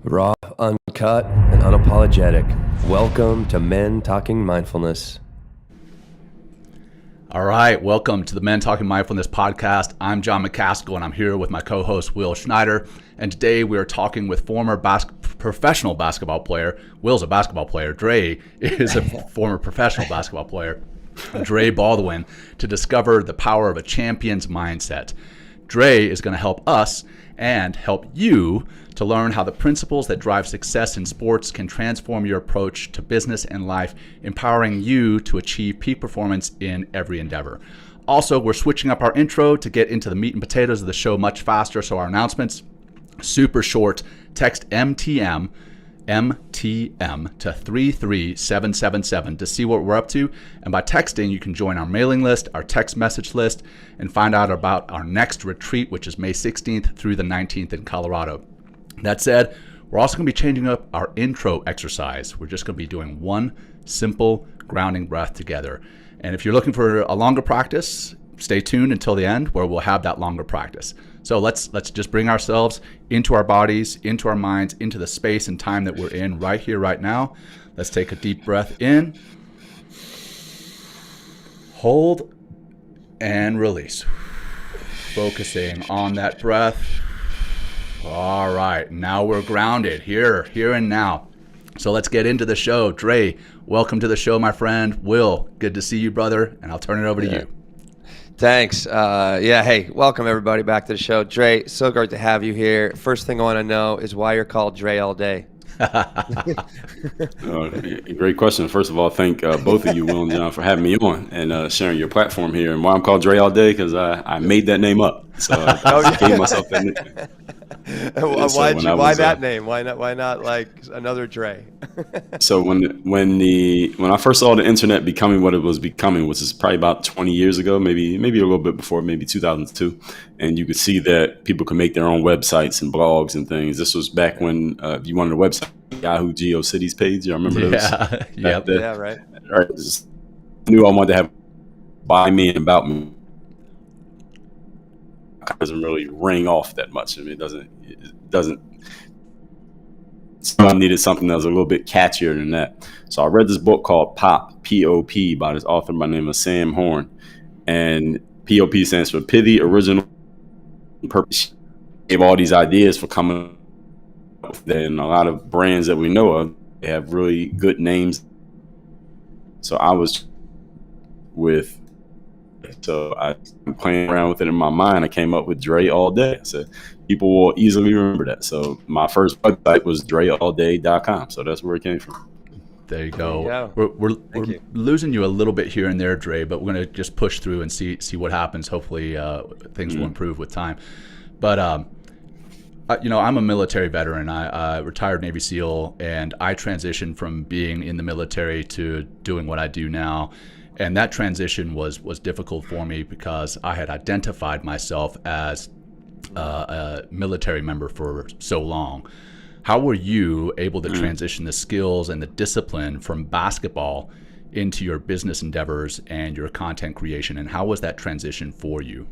Raw, uncut, and unapologetic. Welcome to Men Talking Mindfulness. All right, welcome to the Men Talking Mindfulness podcast. I'm John McCaskill, and I'm here with my co-host, Will Schneider. And today we are talking with former professional basketball player. Will's a basketball player. Dre is a former professional basketball player. Dre Baldwin, to discover the power of a champion's mindset. Dre is going to help us and help you to learn how the principles that drive success in sports can transform your approach to business and life, empowering you to achieve peak performance in every endeavor. Also, we're switching up our intro to get into the meat and potatoes of the show much faster, so our announcements, super short. Text MTM to 33777 to see what we're up to. And by texting, you can join our mailing list, our text message list, and find out about our next retreat, which is May 16th through the 19th in Colorado. That said, we're also going to be changing up our intro exercise. We're just going to be doing one simple grounding breath together. And if you're looking for a longer practice, stay tuned until the end where we'll have that longer practice. So let's just bring ourselves into our bodies, into our minds, into the space and time that we're in right here, right now. Let's take a deep breath in, hold, and release. Focusing on that breath. All right, now we're grounded here and now. So let's get into the show. Dre, welcome to the show, my friend. Will, good to see you, brother, and I'll turn it over to you. Thanks. Hey, welcome everybody back to the show. Dre, so great to have you here. First thing I want to know is why you're called Dre all day. Great question. First of all, thank both of you, Will and John, for having me on and sharing your platform here. And why I'm called Dre all day, because I made that name up. So I gave myself that name. Why that name? Why not like another Dre? So when I first saw the internet becoming what it was becoming, which is probably about 20 years ago, maybe a little bit before, maybe 2002, and you could see that people could make their own websites and blogs and things. This was back when if you wanted a website, Yahoo GeoCities page. You remember those? Yeah, yeah, right. Right. I knew I wanted to have by me and about me. It doesn't really ring off that much. I mean, it doesn't. So I needed something that was a little bit catchier than that. So I read this book called Pop, P-O-P, by this author by the name of Sam Horn. And P-O-P stands for Pithy, Original, Purpose. Gave all these ideas for coming up with that. And a lot of brands that we know of, they have really good names. So I was So I'm playing around with it in my mind. I came up with Dre All Day. I said, people will easily remember that. So my first website was dreallday.com. So that's where it came from. There you go. We're losing you a little bit here and there, Dre, but we're going to just push through and see what happens. Hopefully things will improve with time. But, I'm a military veteran. I retired Navy SEAL, and I transitioned from being in the military to doing what I do now. And that transition was difficult for me because I had identified myself as a military member for so long. How were you able to transition the skills and the discipline from basketball into your business endeavors and your content creation? And how was that transition for you?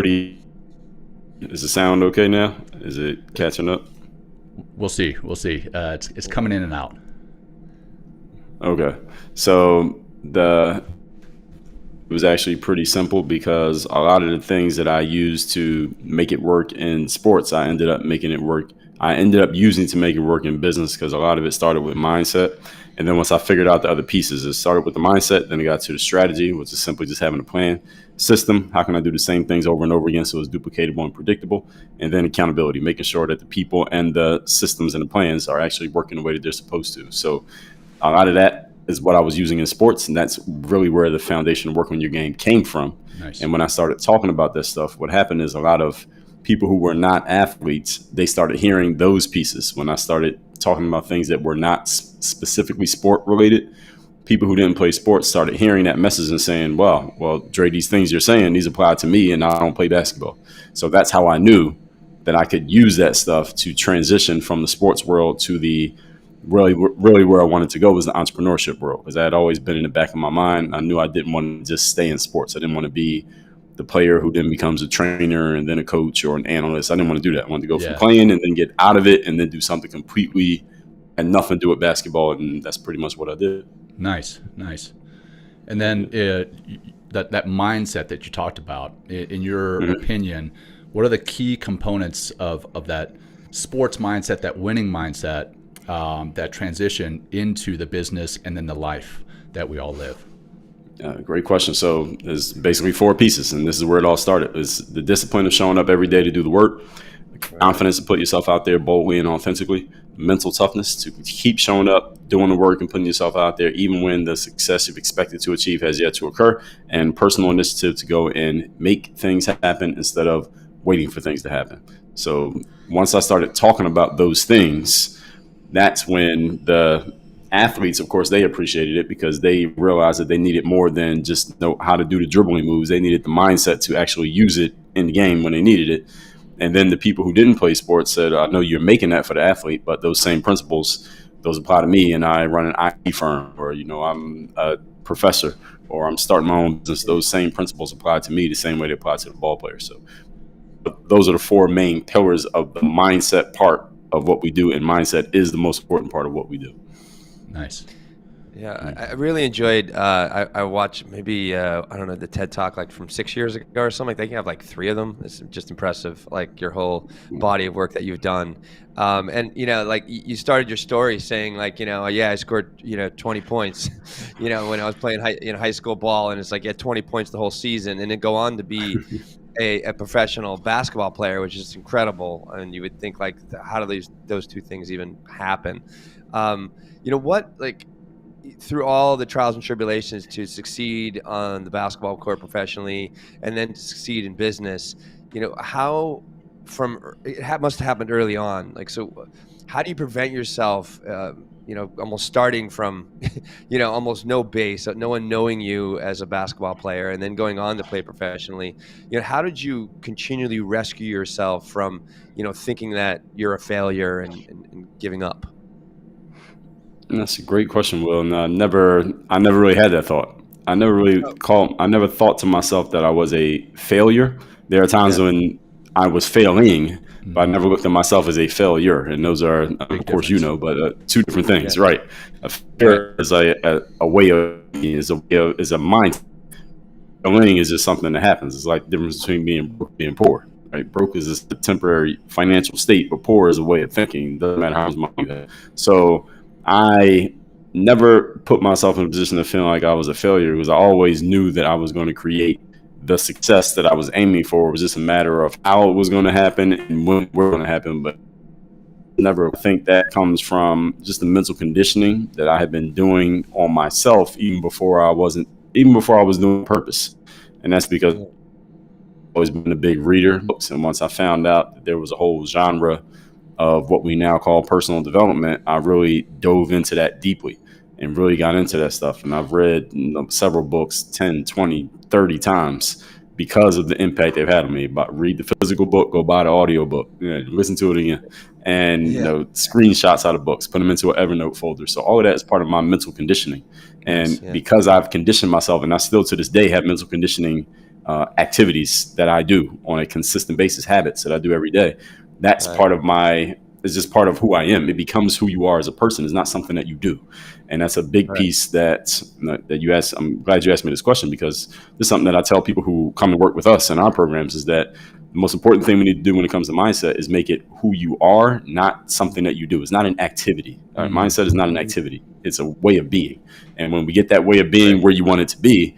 Is the sound okay now? Is it catching up? We'll see. It's coming in and out. Okay, so it was actually pretty simple because a lot of the things that I used to make it work in sports, I ended up making it work. I ended up using to make it work in business because a lot of it started with mindset. And then once I figured out the other pieces, it started with the mindset, then it got to the strategy, which is simply just having a plan. System, how can I do the same things over and over again so it's duplicatable and predictable? And then accountability, making sure that the people and the systems and the plans are actually working the way that they're supposed to. So a lot of that is what I was using in sports, and that's really where the foundation of working on your game came from. Nice. And when I started talking about this stuff, what happened is a lot of people who were not athletes, they started hearing those pieces. When I started talking about things that were not specifically sport related, people who didn't play sports started hearing that message and saying, well, Dre, these things you're saying, these apply to me, and I don't play basketball. So that's how I knew that I could use that stuff to transition from the sports world to the really where I wanted to go was the entrepreneurship world, because I had always been in the back of my mind. I knew I didn't want to just stay in sports. I didn't want to be the the player who then becomes a trainer and then a coach or an analyst. I didn't want to do that. I wanted to go from Yeah. playing and then get out of it and then do something completely had nothing to do with basketball, and that's pretty much what I did. Nice. And then that mindset that you talked about, in your opinion, what are the key components of that sports mindset, that winning mindset, that transition into the business and then the life that we all live? Great question. So there's basically 4 pieces, and this is where it all started. Is the discipline of showing up every day to do the work, confidence to put yourself out there boldly and authentically, mental toughness to keep showing up, doing the work and putting yourself out there even when the success you've expected to achieve has yet to occur, and personal initiative to go and make things happen instead of waiting for things to happen. So once I started talking about those things, that's when the athletes, of course, they appreciated it because they realized that they needed more than just know how to do the dribbling moves. They needed the mindset to actually use it in the game when they needed it. And then the people who didn't play sports said, I know you're making that for the athlete, but those same principles, those apply to me, and I run an IT firm, or, I'm a professor, or I'm starting my own business. Those same principles apply to me the same way they apply to the ball player. So those are the 4 main pillars of the mindset part of what we do, and mindset is the most important part of what we do. Nice. Yeah, I really enjoyed. I watched maybe I don't know, the TED Talk like from 6 years ago or something. They can have like 3 of them. It's just impressive, like your whole body of work that you've done. And like you started your story saying like I scored 20 points, when I was playing high school ball, and it's like 20 points the whole season, and then go on to be a professional basketball player, which is incredible. And you would think like, how do those 2 things even happen? What, like, through all the trials and tribulations to succeed on the basketball court professionally and then to succeed in business, how must have happened early on. Like, so how do you prevent yourself, almost starting from, almost no base, no one knowing you as a basketball player and then going on to play professionally? How did you continually rescue yourself from, thinking that you're a failure and giving up? That's a great question, Will. And I never really had that thought. I never thought to myself that I was a failure. There are times when I was failing, but I never looked at myself as a failure. And those are, of course, but 2 different things, right? A failure is a way of being, is a mindset. Failing is just something that happens. It's like the difference between being broke and being poor. Right? Broke is just a temporary financial state, but poor is a way of thinking. Doesn't matter how much money you have. So I never put myself in a position of feeling like I was a failure, because I always knew that I was going to create the success that I was aiming for. It was just a matter of how it was going to happen and when it was going to happen. But never think that comes from just the mental conditioning that I had been doing on myself even before I was doing purpose. And that's because I've always been a big reader of books. And once I found out that there was a whole genre of what we now call personal development, I really dove into that deeply and really got into that stuff. And I've read several books 10, 20, 30 times because of the impact they've had on me. But read the physical book, go buy the audio book, listen to it again, and screenshots out of books, put them into an Evernote folder. So all of that is part of my mental conditioning. And because I've conditioned myself, and I still to this day have mental conditioning activities that I do on a consistent basis, habits that I do every day. That's it's just part of who I am. It becomes who you are as a person. It's not something that you do. And that's a big piece that you asked. I'm glad you asked me this question, because this is something that I tell people who come and work with us in our programs, is that the most important thing we need to do when it comes to mindset is make it who you are, not something that you do. It's not an activity. Mindset is not an activity. It's a way of being. And when we get that way of being where you want it to be,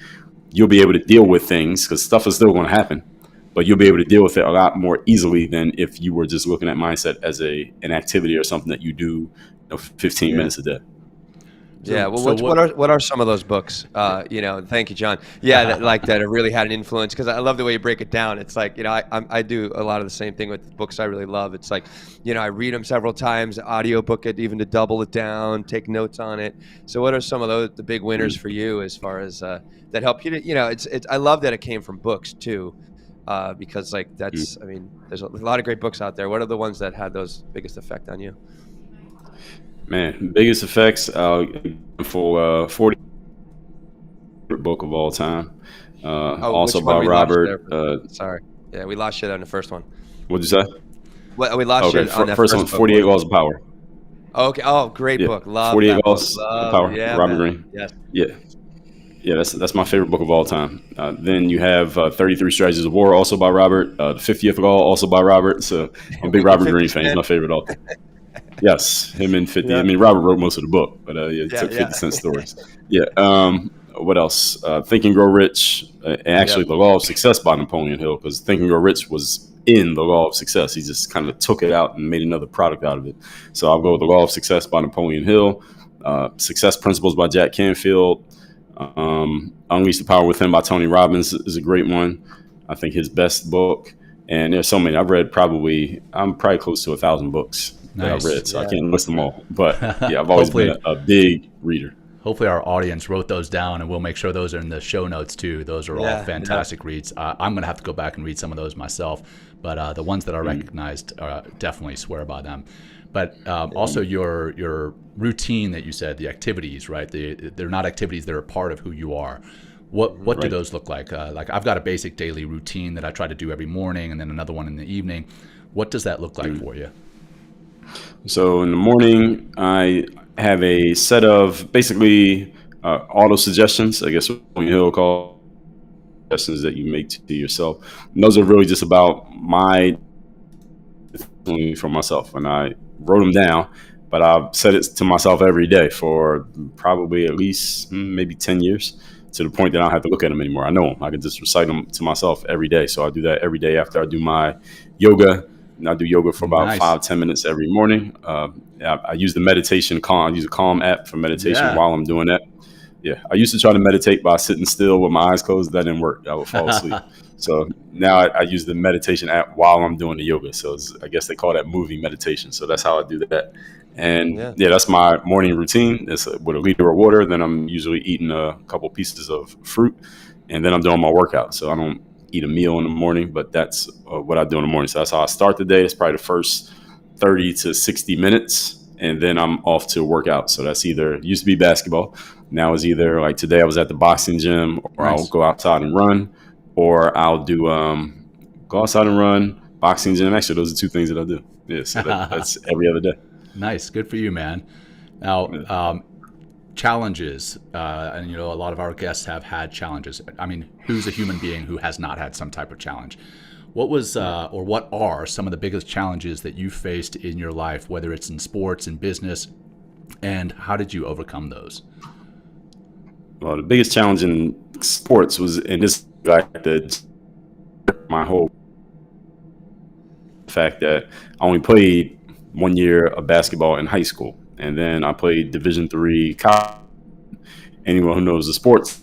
you'll be able to deal with things, because stuff is still going to happen. But you'll be able to deal with it a lot more easily than if you were just looking at mindset as an activity or something that you do 15 minutes a day. Yeah. Well, what are some of those books? Thank you, John. Yeah, that have really had an influence, because I love the way you break it down. It's like, I do a lot of the same thing with books I really love. It's like, I read them several times, audio book it, even to double it down, take notes on it. So what are some of the big winners for you as far as that help you to, I love that it came from books too. Because there's a lot of great books out there. What are the ones that had those biggest effect on you? Man, biggest effects for 40 book of all time. Oh, also which one by we lost you Robert. there? Sorry. Yeah, we lost you on the first one. What'd you say? Well, we lost you Okay, on that first first one, book. 48 Laws of Power. Okay. Oh, great Yeah, book. Love 48 that book. Laws of Love. Power, Yeah, Robert man. Greene. Yes. Yeah, yeah, that's my favorite book of all time. Then you have 33 Strategies of War, also by Robert. The 50th Law, also by Robert. So I'm a big Robert 50 Greene fan. He's Cent. my favorite author. Yes, him and 50. I Yeah. mean, Robert wrote most of the book, but yeah, he Yeah. took Yeah. 50 Cent stories. Yeah. What else? Think and Grow Rich, and actually Yep. The Law of Success by Napoleon Hill, because Think and Grow Rich was in The Law of Success. He just kind of took it out and made another product out of it. So I'll go with The Law of Success by Napoleon Hill, Success Principles by Jack Canfield, Unleash the Power Within by Tony Robbins is a great one. I think his best book. And there's so many. I'm probably close to 1,000 books that I've read, so I Yeah. can't list them all. But yeah, I've always been a big reader. Hopefully our audience wrote those down, and we'll make sure those are in the show notes too. Those are all fantastic reads. I'm going to have to go back and read some of those myself, but the ones that I recognized definitely swear by them. But also your routine that you said, the activities, right? They're not activities that are part of who you are. What do those look like? Like I've got a basic daily routine that I try to do every morning, and then another one in the evening. What does that look like for you? So in the morning, I have a set of basically auto suggestions, I guess what you'll call suggestions that you make to yourself. And those are really just about for myself. And I wrote them down, but I've said it to myself every day for probably at least maybe 10 years, to the point that I don't have to look at them anymore. I know them. I can just recite them to myself every day. So I do that every day after I do my yoga. And I do yoga for about 5-10 minutes every morning. I use the meditation Calm. I use a Calm app for meditation while I'm doing that. Yeah, I used to try to meditate by sitting still with my eyes closed. That didn't work. I would fall asleep. So now I use the meditation app while I'm doing the yoga. So I guess they call that moving meditation. So that's how I do that. And yeah, that's my morning routine. It's with a liter of water. Then I'm usually eating a couple pieces of fruit, and then I'm doing my workout. So I don't eat a meal in the morning, but that's what I do in the morning. So that's how I start the day. It's probably the first 30 to 60 minutes, and then I'm off to work out. So that's either, used to be basketball. Now it's either like today I was at the boxing gym, or I'll go outside and run, or I'll do go outside and run, boxing gym. Actually, those are two things that I do. Yeah, so that's every other day. Nice. Good for you, man. Now, challenges, and a lot of our guests have had challenges. I mean, who's a human being who has not had some type of challenge? What was or what are some of the biggest challenges that you faced in your life, whether it's in sports and business, and how did you overcome those? Well, the biggest challenge in sports was, and this my whole fact that I only played 1 year of basketball in high school. And then I played Division III college. Anyone who knows the sports,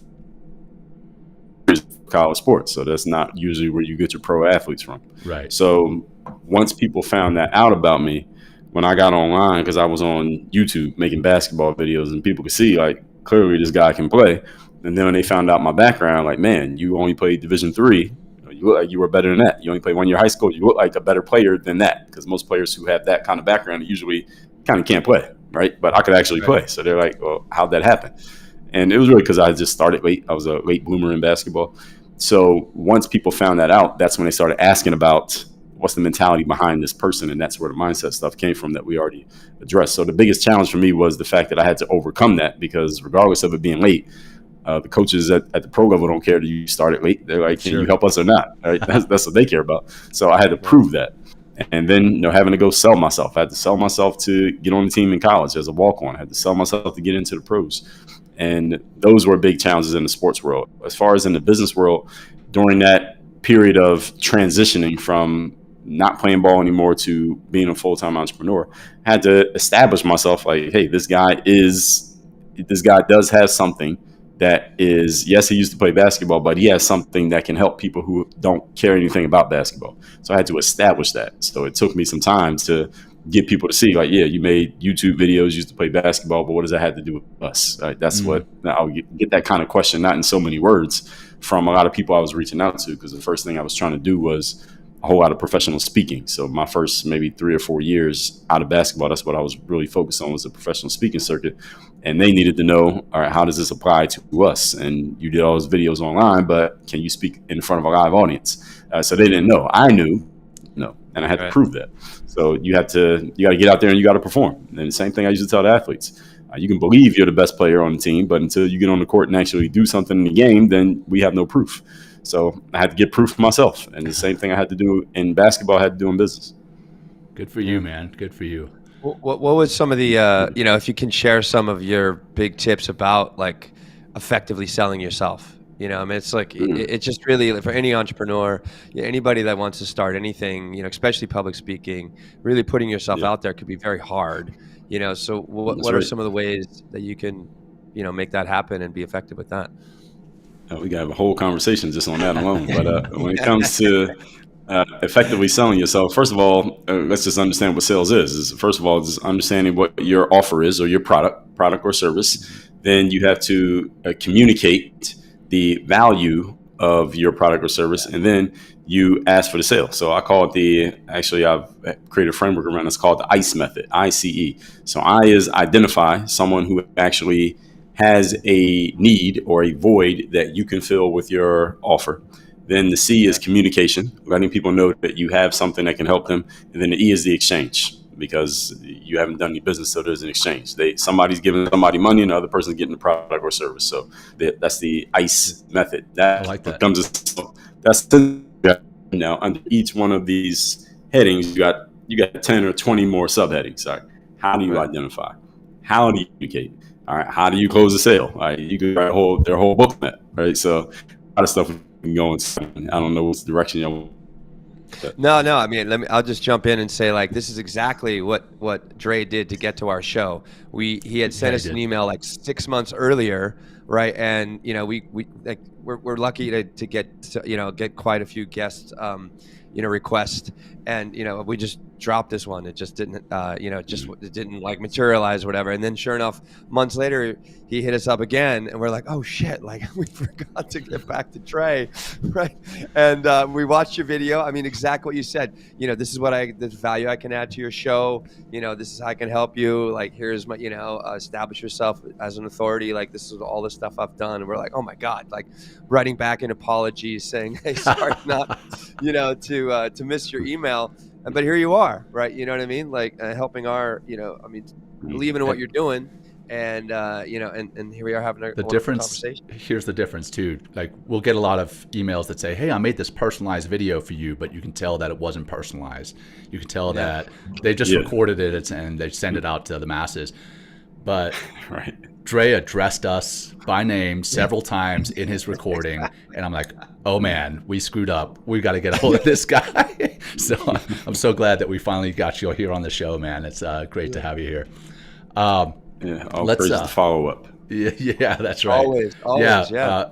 college sports. So that's not usually where you get your pro athletes from. Right. So once people found that out about me, when I got online, because I was on YouTube making basketball videos, and people could see like clearly this guy can play. And then when they found out my background, like, man, you only played Division III. You look like you were better than that. You only played 1 year high school. You look like a better player than that, because most players who have that kind of background usually kind of can't play, right? But I could actually play. So they're like, well, how'd that happen? And it was really because I just started late. I was a late bloomer in basketball. So once people found that out, that's when they started asking about what's the mentality behind this person. And that's where the mindset stuff came from that we already addressed. So the biggest challenge for me was the fact that I had to overcome that, because regardless of it being late, the coaches at the pro level don't care that you started late. They're like, can you help us or not? Right? That's what they care about. So I had to prove that. And then, having to go sell myself. I had to sell myself to get on the team in college as a walk-on. I had to sell myself to get into the pros. And those were big challenges in the sports world. As far as in the business world, during that period of transitioning from not playing ball anymore to being a full-time entrepreneur, I had to establish myself like, hey, this guy does have something that is, yes, he used to play basketball, but he has something that can help people who don't care anything about basketball. So I had to establish that. So it took me some time to get people to see, like, yeah, you made YouTube videos, used to play basketball, but what does that have to do with us? Right? That's what I'll get that kind of question, not in so many words, from a lot of people I was reaching out to, because the first thing I was trying to do was a whole lot of professional speaking. So my first maybe 3 or 4 years out of basketball, that's what I was really focused on, was the professional speaking circuit. And they needed to know, all right, how does this apply to us? And you did all those videos online, but can you speak in front of a live audience? So they didn't know. I knew, no, and I had to prove that. So you got to get out there and you got to perform. And the same thing I used to tell the athletes. You can believe you're the best player on the team, but until you get on the court and actually do something in the game, then we have no proof. So I had to get proof for myself. And the same thing I had to do in basketball, I had to do in business. Good for you, man. Good for you. What was some of the, if you can share some of your big tips about like effectively selling yourself? I mean, it's like, it's just really for any entrepreneur, anybody that wants to start anything, especially public speaking, really putting yourself out there could be very hard, so what are some of the ways that you can, make that happen and be effective with that? We got a whole conversation just on that alone. But when it comes to effectively selling yourself, first of all, let's just understand what sales is. First of all, just understanding what your offer is or your product or service. Then you have to communicate the value of your product or service, and then you ask for the sale. So I call it I've created a framework around it's called the ICE method, ICE. So I is identify someone who actually has a need or a void that you can fill with your offer. Then the C is communication, letting people know that you have something that can help them. And then the E is the exchange, because you haven't done any business, so there's an exchange. Somebody's giving somebody money and the other person's getting the product or service. So that's the ICE method. I like that. That's now under each one of these headings, you got 10 or 20 more subheadings. Sorry. How do you identify? How do you communicate? All right. How do you close a sale? All right. You can write their whole book on that. Right. So a lot of stuff we can go in. I don't know which direction you want. No. I mean, I'll just jump in and say, like, this is exactly what Dre did to get to our show. He had sent us an email like 6 months earlier, right? And we're lucky to get quite a few guests, requests, and we just dropped this one. It just didn't, it didn't like materialize or whatever. And then sure enough, months later, he hit us up again, and we're like, oh shit, like we forgot to get back to Dre, right? And we watched your video. I mean, exactly what you said. This is this value I can add to your show. This is how I can help you. Like, here's my, establish yourself as an authority. Like, this is all the stuff I've done. And we're like, oh my God, like writing back an apology saying, hey, sorry not, to miss your email. But here you are, right? You know what I mean? Like Mm-hmm. helping believing in what you're doing. And and here we are having a conversation. Here's the difference too. Like, we'll get a lot of emails that say, hey, I made this personalized video for you, but you can tell that it wasn't personalized. You can tell that they just recorded it and they send it out to the masses. But Dre addressed us by name several times in his recording, and I'm like, oh man, we screwed up. We got to get a hold of this guy. So I'm so glad that we finally got you here on the show, man. It's great to have you here. Let's follow up. Yeah, that's right. Always.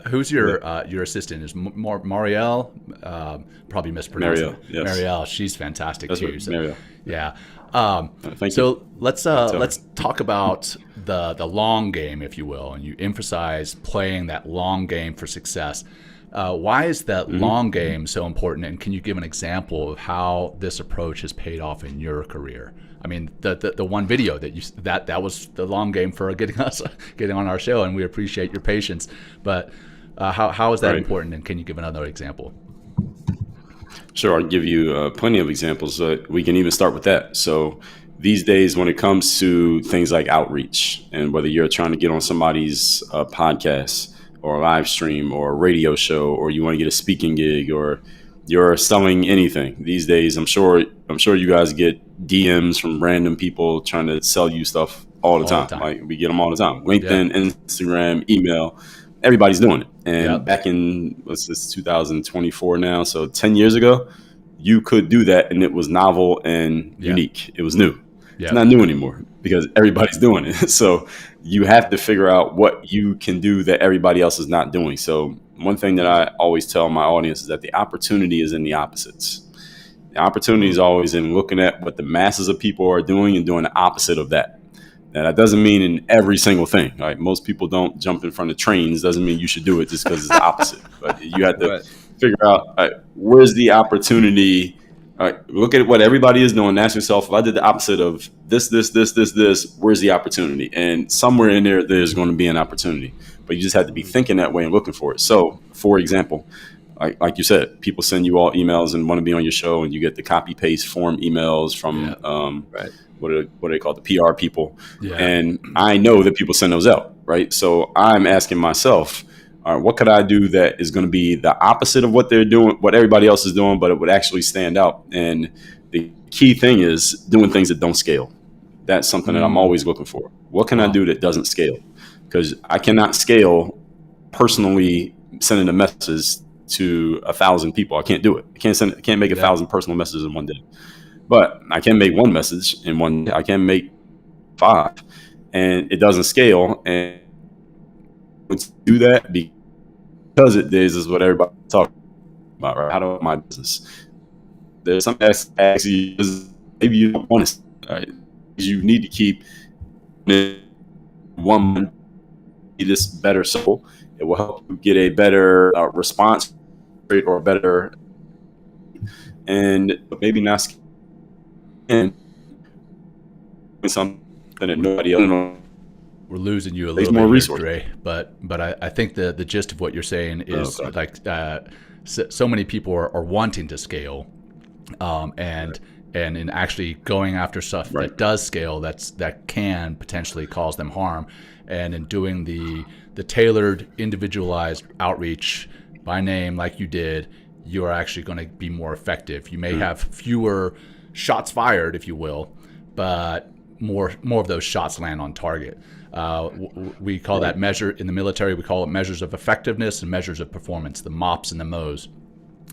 Who's your assistant? Is Marielle? Probably mispronounced. Marielle, yes. Marielle, she's fantastic too. Marielle. Yeah. Thank you. Let's talk about the long game, if you will, and you emphasize playing that long game for success. Why is that long game so important? And can you give an example of how this approach has paid off in your career? I mean, the one video that was the long game for getting on our show, and we appreciate your patience. But how is that important? And can you give another example? Sure, I'll give you plenty of examples. We can even start with that. So these days, when it comes to things like outreach, and whether you're trying to get on somebody's podcast or a live stream or a radio show, or you want to get a speaking gig, or you're selling anything these days, I'm sure you guys get DMs from random people trying to sell you stuff all the time. Like, we get them all the time. LinkedIn, Instagram, email, everybody's doing it. And back in, 2024 now, so 10 years ago, you could do that and it was novel and unique. It was new. It's not new anymore because everybody's doing it. So you have to figure out what you can do that everybody else is not doing. So one thing that I always tell my audience is that the opportunity is in the opposites. The opportunity is always in looking at what the masses of people are doing and doing the opposite of that. Now, that doesn't mean in every single thing. Right? Most people don't jump in front of trains. Doesn't mean you should do it just because it's the opposite. But you have to figure out where's the opportunity All right, look at what everybody is doing. Ask yourself, if I did the opposite of this, where's the opportunity? And somewhere in there, there's going to be an opportunity. But you just have to be thinking that way and looking for it. So, for example, like you said, people send you all emails and want to be on your show, and you get the copy paste form emails from what are they called, the PR people. Yeah. And I know that people send those out, right? So I'm asking myself, all right, what could I do that is going to be the opposite of what they're doing, what everybody else is doing, but it would actually stand out? And the key thing is doing things that don't scale. That's something that I'm always looking for. What can I do that doesn't scale? Because I cannot scale personally sending a message to 1,000 people. I can't do it. I can't make 1,000 personal messages in one day. But I can make one message in one day. I can make 5, and it doesn't scale. And to do that because it is what everybody talks about, right? How do my business? There's some aspects maybe you don't want to, right? You need to keep one this better, so it will help you get a better response rate or better, and maybe not and something that nobody else knows. We're losing you a little bit here, Dre, but I think the gist of what you're saying is so many people are wanting to scale, and in actually going after stuff that does scale, that can potentially cause them harm, and in doing the tailored, individualized outreach by name like you did, you're actually going to be more effective. You may have fewer shots fired, if you will, but more of those shots land on target. We call that measure in the military. We call it measures of effectiveness and measures of performance, the MOPS and the MOs.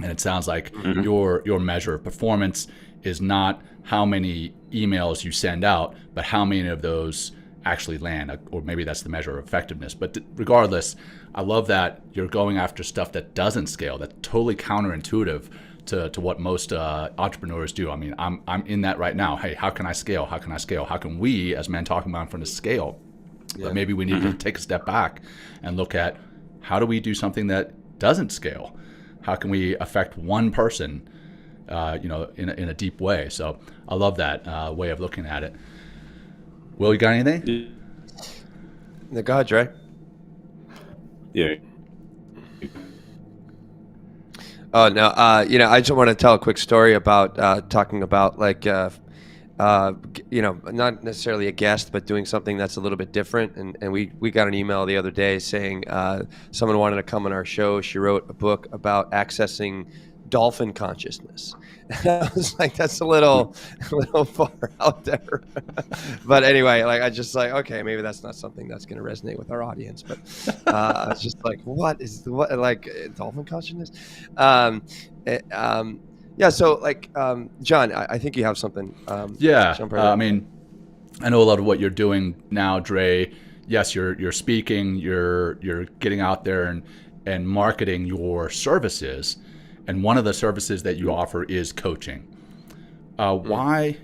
And it sounds like your measure of performance is not how many emails you send out, but how many of those actually land, or maybe that's the measure of effectiveness. But regardless, I love that you're going after stuff that doesn't scale. That's totally counterintuitive to what most entrepreneurs do. I mean, I'm in that right now. Hey, how can I scale? How can I scale? How can we, as men talking about in front of scale? But maybe we need to take a step back and look at how do we do something that doesn't scale? How can we affect one person, in a deep way? So I love that way of looking at it. Will, you got anything? Go ahead, Dre. Yeah. Oh no, I just want to tell a quick story about talking about not necessarily a guest, but doing something that's a little bit different. And we got an email the other day saying someone wanted to come on our show. She wrote a book about accessing dolphin consciousness. And I was like, that's a little far out there. But anyway, I just okay, maybe that's not something that's going to resonate with our audience. But I was just like, what dolphin consciousness? Yeah. So John, I think you have something. I mean, I know a lot of what you're doing now, Dre. Yes, you're speaking, you're getting out there and marketing your services. And one of the services that you offer is coaching. Why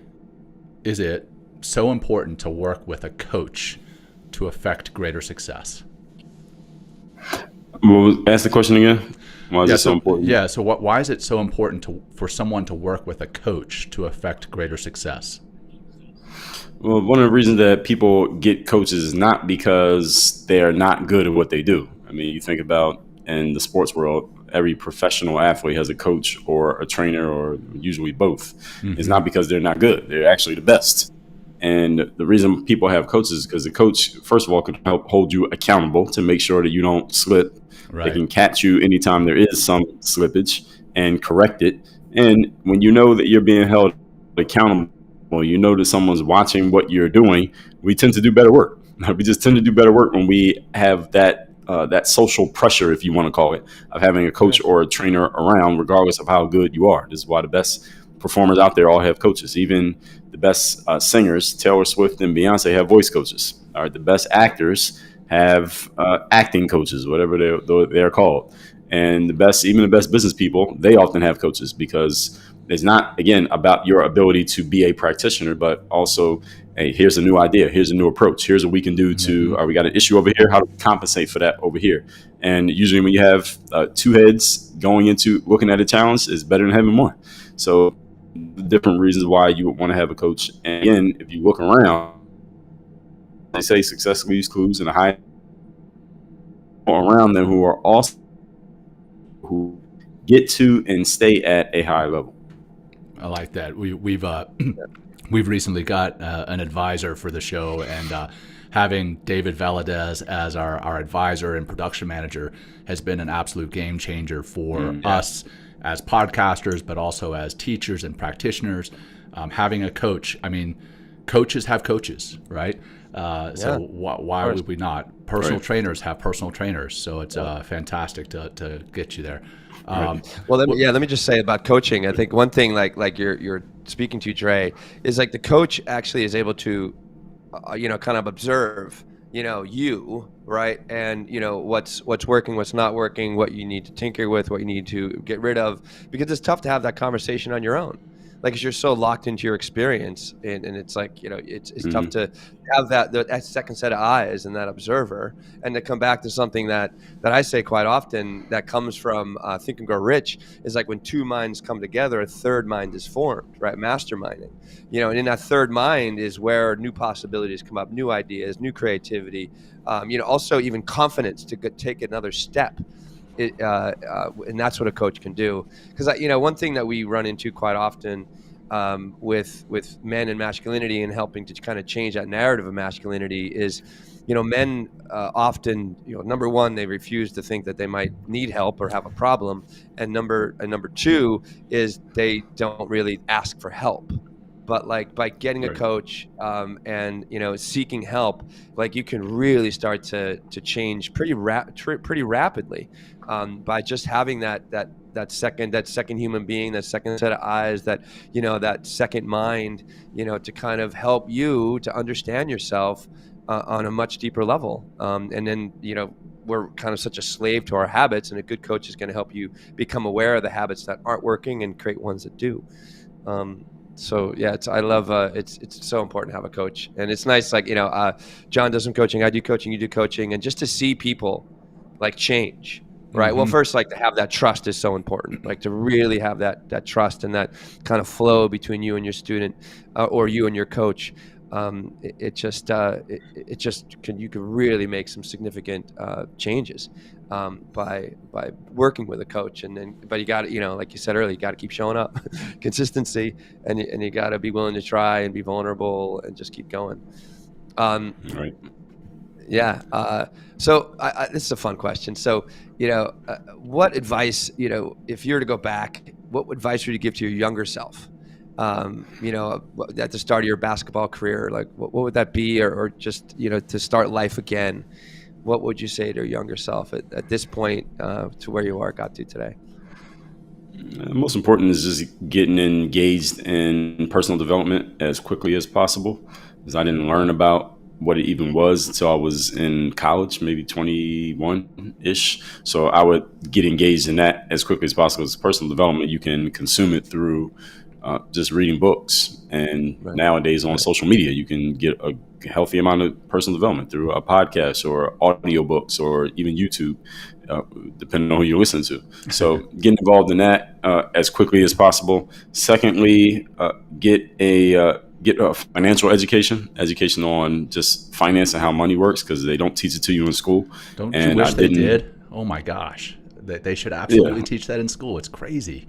is it so important to work with a coach to affect greater success? Well, ask the question again. Why is it so important? Yeah, so why is it so important for someone to work with a coach to affect greater success? Well, one of the reasons that people get coaches is not because they are not good at what they do. I mean, you think about in the sports world, every professional athlete has a coach or a trainer, or usually both. It's not because they're not good. They're actually the best. And the reason people have coaches is because the coach, first of all, can help hold you accountable to make sure that you don't slip. Right. They can catch you anytime there is some slippage and correct it. And when you know that you're being held accountable, you know that someone's watching what you're doing, we tend to do better work. We just tend to do better work when we have that social pressure, if you want to call it, of having a coach or a trainer around, regardless of how good you are. This is why the best performers out there all have coaches. Even the best singers, Taylor Swift and Beyonce, have voice coaches. All right, the best actors have acting coaches, whatever they're called. And even the best business people, they often have coaches, because it's not, again, about your ability to be a practitioner, but also, hey, here's a new idea. Here's a new approach. Here's what we can do we got an issue over here. How do we compensate for that over here? And usually when you have two heads going into looking at a challenge, it's better than having one. So the different reasons why you would want to have a coach. And again, if you look around, they say success leaves clues, and a high around them who are also who get to and stay at a high level. I like that. We've recently got an advisor for the show, and having David Valadez as our advisor and production manager has been an absolute game changer for us as podcasters, but also as teachers and practitioners. Having a coach, I mean, coaches have coaches, right? So why would we not? Personal trainers have personal trainers, so it's fantastic to get you there. Let me just say about coaching. I think one thing like you're speaking to, Dre, is like the coach actually is able to, kind of observe, you, right, and what's working, what's not working, what you need to tinker with, what you need to get rid of, because it's tough to have that conversation on your own. Like, 'cause you're so locked into your experience, and it's like, it's tough to have that second set of eyes and that observer, and to come back to something that I say quite often that comes from Think and Grow Rich, is like when two minds come together, a third mind is formed, right? Masterminding, and in that third mind is where new possibilities come up, new ideas, new creativity, also even confidence to take another step. And that's what a coach can do. Because one thing that we run into quite often with men and masculinity, and helping to kind of change that narrative of masculinity, is men often, number one, they refuse to think that they might need help or have a problem, and number two is they don't really ask for help. But like by getting a coach and seeking help, like you can really start to change pretty rapidly by just having that second human being, that second set of eyes, that that second mind, to kind of help you to understand yourself on a much deeper level. And then we're kind of such a slave to our habits, and a good coach is going to help you become aware of the habits that aren't working and create ones that do. So yeah, I love it's so important to have a coach, and it's nice, like John does some coaching, I do coaching, you do coaching, and just to see people like change, right? Mm-hmm. Well, first, like to have that trust is so important, like to really have that trust and that kind of flow between you and your student, or you and your coach. You can really make some significant changes by working with a coach, but you got to, like you said earlier, you got to keep showing up, consistency, and you got to be willing to try and be vulnerable and just keep going. Right. Yeah. So this is a fun question. So what advice, if you were to go back, what advice would you give to your younger self? At the start of your basketball career, like what would that be, or just to start life again, what would you say to your younger self at this point, to where you got to today? Most important is just getting engaged in personal development as quickly as possible, because I didn't learn about what it even was until I was in college, maybe 21-ish. So I would get engaged in that as quickly as possible. As personal development, you can consume it through just reading books, and nowadays on social media, you can get a healthy amount of personal development through a podcast or audiobooks or even YouTube, depending on who you listen to. So getting involved in that as quickly as possible. Secondly, get a financial education on just finance and how money works, because they don't teach it to you in school. Don't you wish they did? Oh my gosh, they should absolutely teach that in school. It's crazy.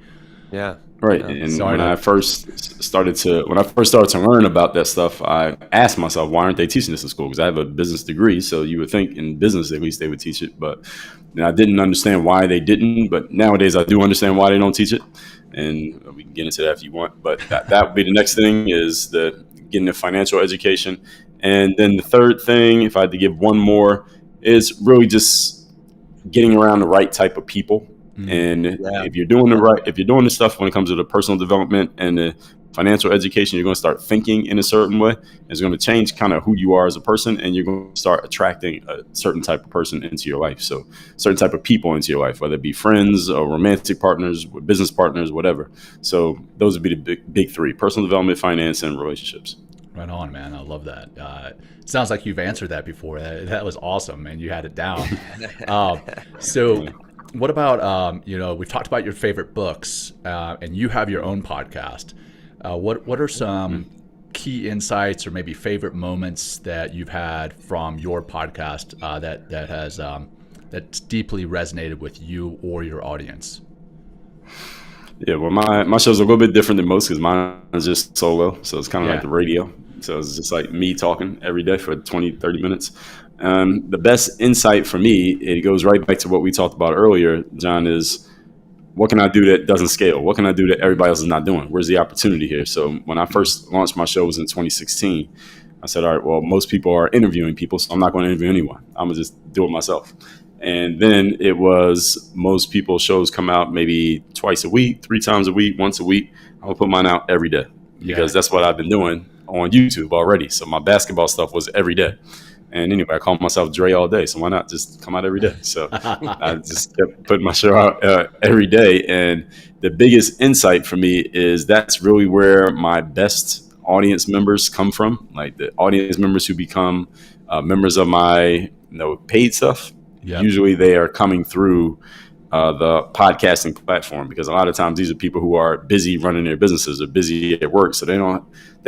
Yeah. Right. Yeah. And when I first started to learn about that stuff, I asked myself, why aren't they teaching this in school? Because I have a business degree, so you would think in business at least they would teach it. But I didn't understand why they didn't. But nowadays I do understand why they don't teach it, and we can get into that if you want. But that would be the next thing, is getting a financial education. And then the third thing, if I had to give one more, is really just getting around the right type of people. And if you're doing the stuff when it comes to the personal development and the financial education, you're going to start thinking in a certain way. It's going to change kind of who you are as a person, and you're going to start attracting a certain type of person into your life. So certain type of people into your life, whether it be friends or romantic partners, business partners, whatever. So those would be the big three: personal development, finance, and relationships. Right on, man. I love that. It sounds like you've answered that before. That was awesome, and you had it down. So what about, we've talked about your favorite books, and you have your own podcast. What are some key insights or maybe favorite moments that you've had from your podcast that's deeply resonated with you or your audience? Yeah, well, my show's a little bit different than most because mine is just solo. So it's kind of like the radio. So it's just like me talking every day for 20, 30 minutes. The best insight for me, it goes right back to what we talked about earlier, John, is what can I do that doesn't scale? What can I do that everybody else is not doing? Where's the opportunity here? So when I first launched my show was in 2016. I said, all right, well, most people are interviewing people, so I'm not going to interview anyone. I'm going to just do it myself. And then it was most people's shows come out maybe twice a week, 3 times a week, once a week. I'm going to put mine out every day because that's what I've been doing on YouTube already. So my basketball stuff was every day. And anyway, I call myself Dre all day, so why not just come out every day? So I just kept putting my show out every day. And the biggest insight for me is that's really where my best audience members come from, like the audience members who become members of my paid stuff. Yep. Usually they are coming through the podcasting platform because a lot of times these are people who are busy running their businesses or busy at work. So they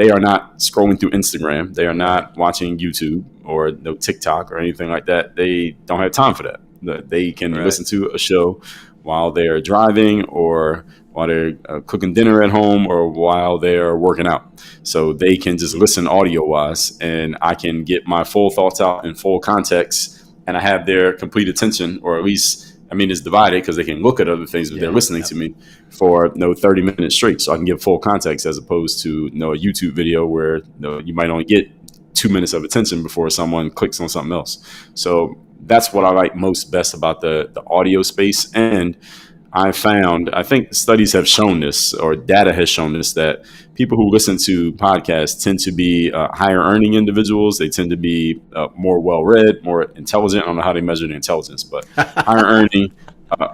are not scrolling through Instagram. They are not watching YouTube or TikTok or anything like that. They don't have time for that. They can listen to a show while they're driving or while they're cooking dinner at home or while they're working out. So they can just listen audio wise and I can get my full thoughts out in full context and I have their complete attention, or at least, it's divided because they can look at other things, but they're listening to me for 30 minutes straight. So I can give full context as opposed to a YouTube video where you might only get 2 minutes of attention before someone clicks on something else. So that's what I like most best about the audio space. And I think studies have shown this, or data has shown this, that people who listen to podcasts tend to be higher earning individuals. They tend to be more well-read, more intelligent. I don't know how they measure the intelligence, but higher earning,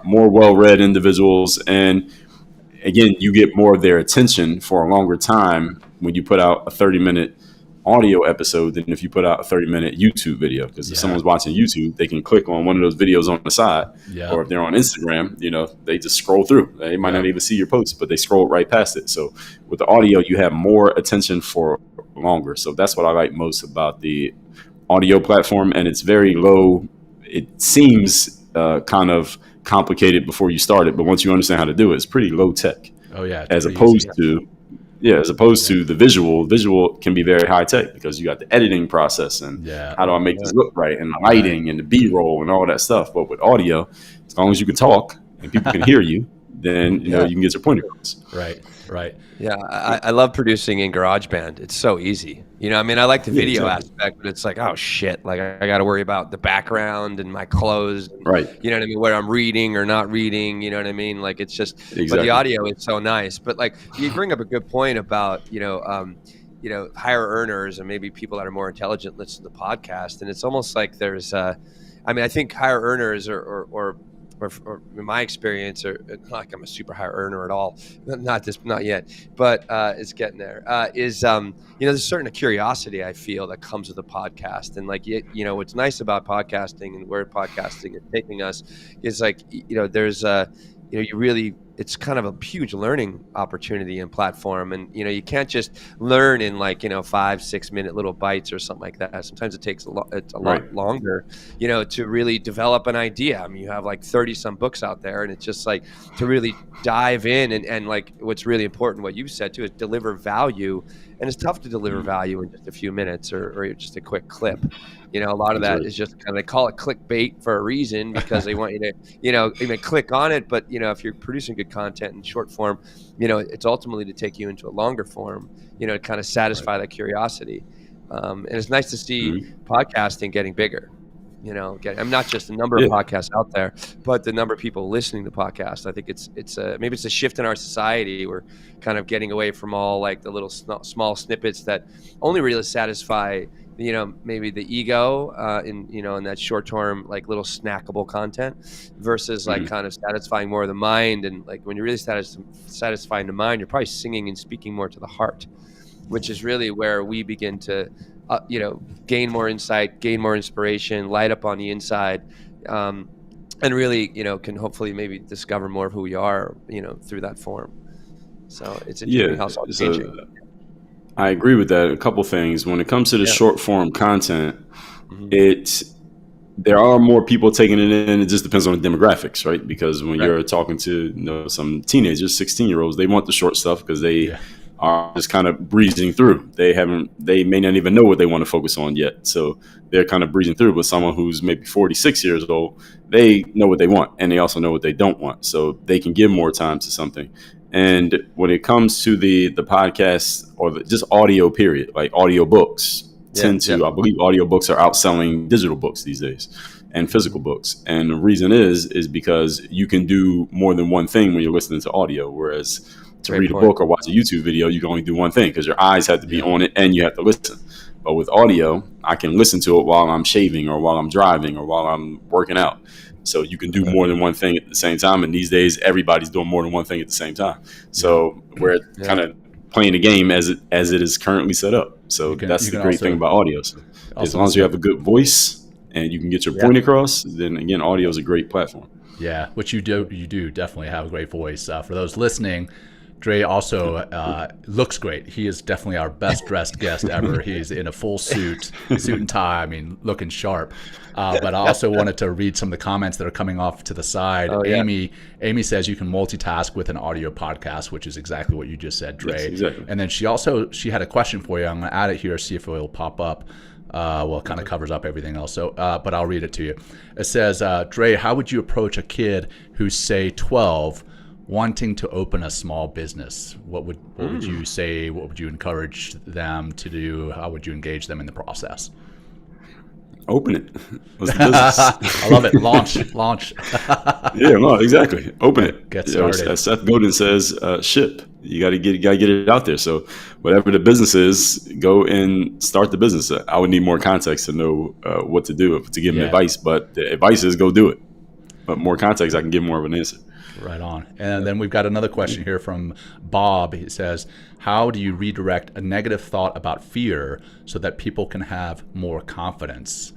more well-read individuals. And again, you get more of their attention for a longer time when you put out a 30-minute audio episode than if you put out a 30-minute YouTube video. Because if someone's watching YouTube, they can click on one of those videos on the side. Or if they're on Instagram, they just scroll through. They might not even see your post, but they scroll right past it. So with the audio, you have more attention for longer. So that's what I like most about the audio platform. And it's very low. It seems kind of complicated before you start it, but once you understand how to do it, it's pretty low tech. As opposed to the visual can be very high tech because you got the editing process and how do I make this look right and the lighting and the B-roll and all that stuff. But with audio, as long as you can talk and people can hear you, then you can get your point across. Right. Yeah, I love producing in GarageBand. It's so easy. I like the video aspect, but it's like, oh shit, like I got to worry about the background and my clothes. And, you know what I mean? Where I'm reading or not reading, you know what I mean? Like it's just, but the audio is so nice. But like you bring up a good point about, higher earners and maybe people that are more intelligent listen to the podcast. And it's almost like there's, I think higher earners or in my experience, or not like I'm a super high earner at all, not yet, but it's getting there. There's a certain curiosity I feel that comes with the podcast, and like what's nice about podcasting and where podcasting is taking us is like there's it's kind of a huge learning opportunity and platform. And, you can't just learn in 5-6 minute little bites or something like that. Sometimes it takes a lot longer, to really develop an idea. You have like 30 some books out there, and it's just like to really dive in and like what's really important, what you said too, is deliver value. And it's tough to deliver value in just a few minutes or just a quick clip. A lot of that is just kind of, they call it clickbait for a reason because they want you to, even click on it. But, if you're producing good content in short form, it's ultimately to take you into a longer form, to kind of satisfy that curiosity. And it's nice to see podcasting getting bigger. I'm not just the number of podcasts out there, but the number of people listening to podcasts. I think it's maybe it's a shift in our society. We're kind of getting away from all like the little small snippets that only really satisfy, maybe the ego in that short term, like little snackable content versus like kind of satisfying more of the mind. And like when you're really satisfying the mind, you're probably singing and speaking more to the heart, which is really where we begin to gain more insight, gain more inspiration, light up on the inside, and really, can hopefully maybe discover more of who we are, through that form. So it's Yeah. interesting how it's all changing. So I agree with that. A couple things. When it comes to the Yeah. short form content, Mhm. there are more people taking it in. It just depends on the demographics, right? Because when Right. you're talking to some teenagers, 16-year-olds, they want the short stuff because they are just kind of breezing through. They may not even know what they want to focus on yet. So they're kind of breezing through. But someone who's maybe 46 years old, they know what they want and they also know what they don't want. So they can give more time to something. And when it comes to the podcast or just audio period, like audio books, I believe audiobooks are outselling digital books these days and physical books. And the reason is because you can do more than one thing when you're listening to audio. Whereas to read a book or watch a YouTube video, you can only do one thing because your eyes have to be on it and you have to listen. But with audio, I can listen to it while I'm shaving or while I'm driving or while I'm working out. So you can do more than one thing at the same time. And these days, everybody's doing more than one thing at the same time. So we're kind of playing the game as it is currently set up. So that's the great thing about audio. So as long as you have a good voice and you can get your point across, then again, audio is a great platform. Yeah, which you do definitely have a great voice. For those listening, Dre also looks great. He is definitely our best dressed guest ever. He's in a full suit and tie. I mean, looking sharp. But I also wanted to read some of the comments that are coming off to the side. Amy says you can multitask with an audio podcast, which is exactly what you just said, Dre. Yes, exactly. And then she had a question for you. I'm going to add it here, see if it will pop up. It kind of covers up everything else. So, but I'll read it to you. It says, Dre, how would you approach a kid who's, say, 12, wanting to open a small business? What would you say? What would you encourage them to do? How would you engage them in the process? Open it. What's the business? I love it. Launch. Yeah, no, exactly. Open it. Get started. As Seth Godin says, ship. You got to get it out there. So whatever the business is, go and start the business. I would need more context to know what to do to give them advice. But the advice is go do it. But more context, I can give more of an answer. Right on. And then we've got another question here from Bob. He says, how do you redirect a negative thought about fear so that people can have more confidence?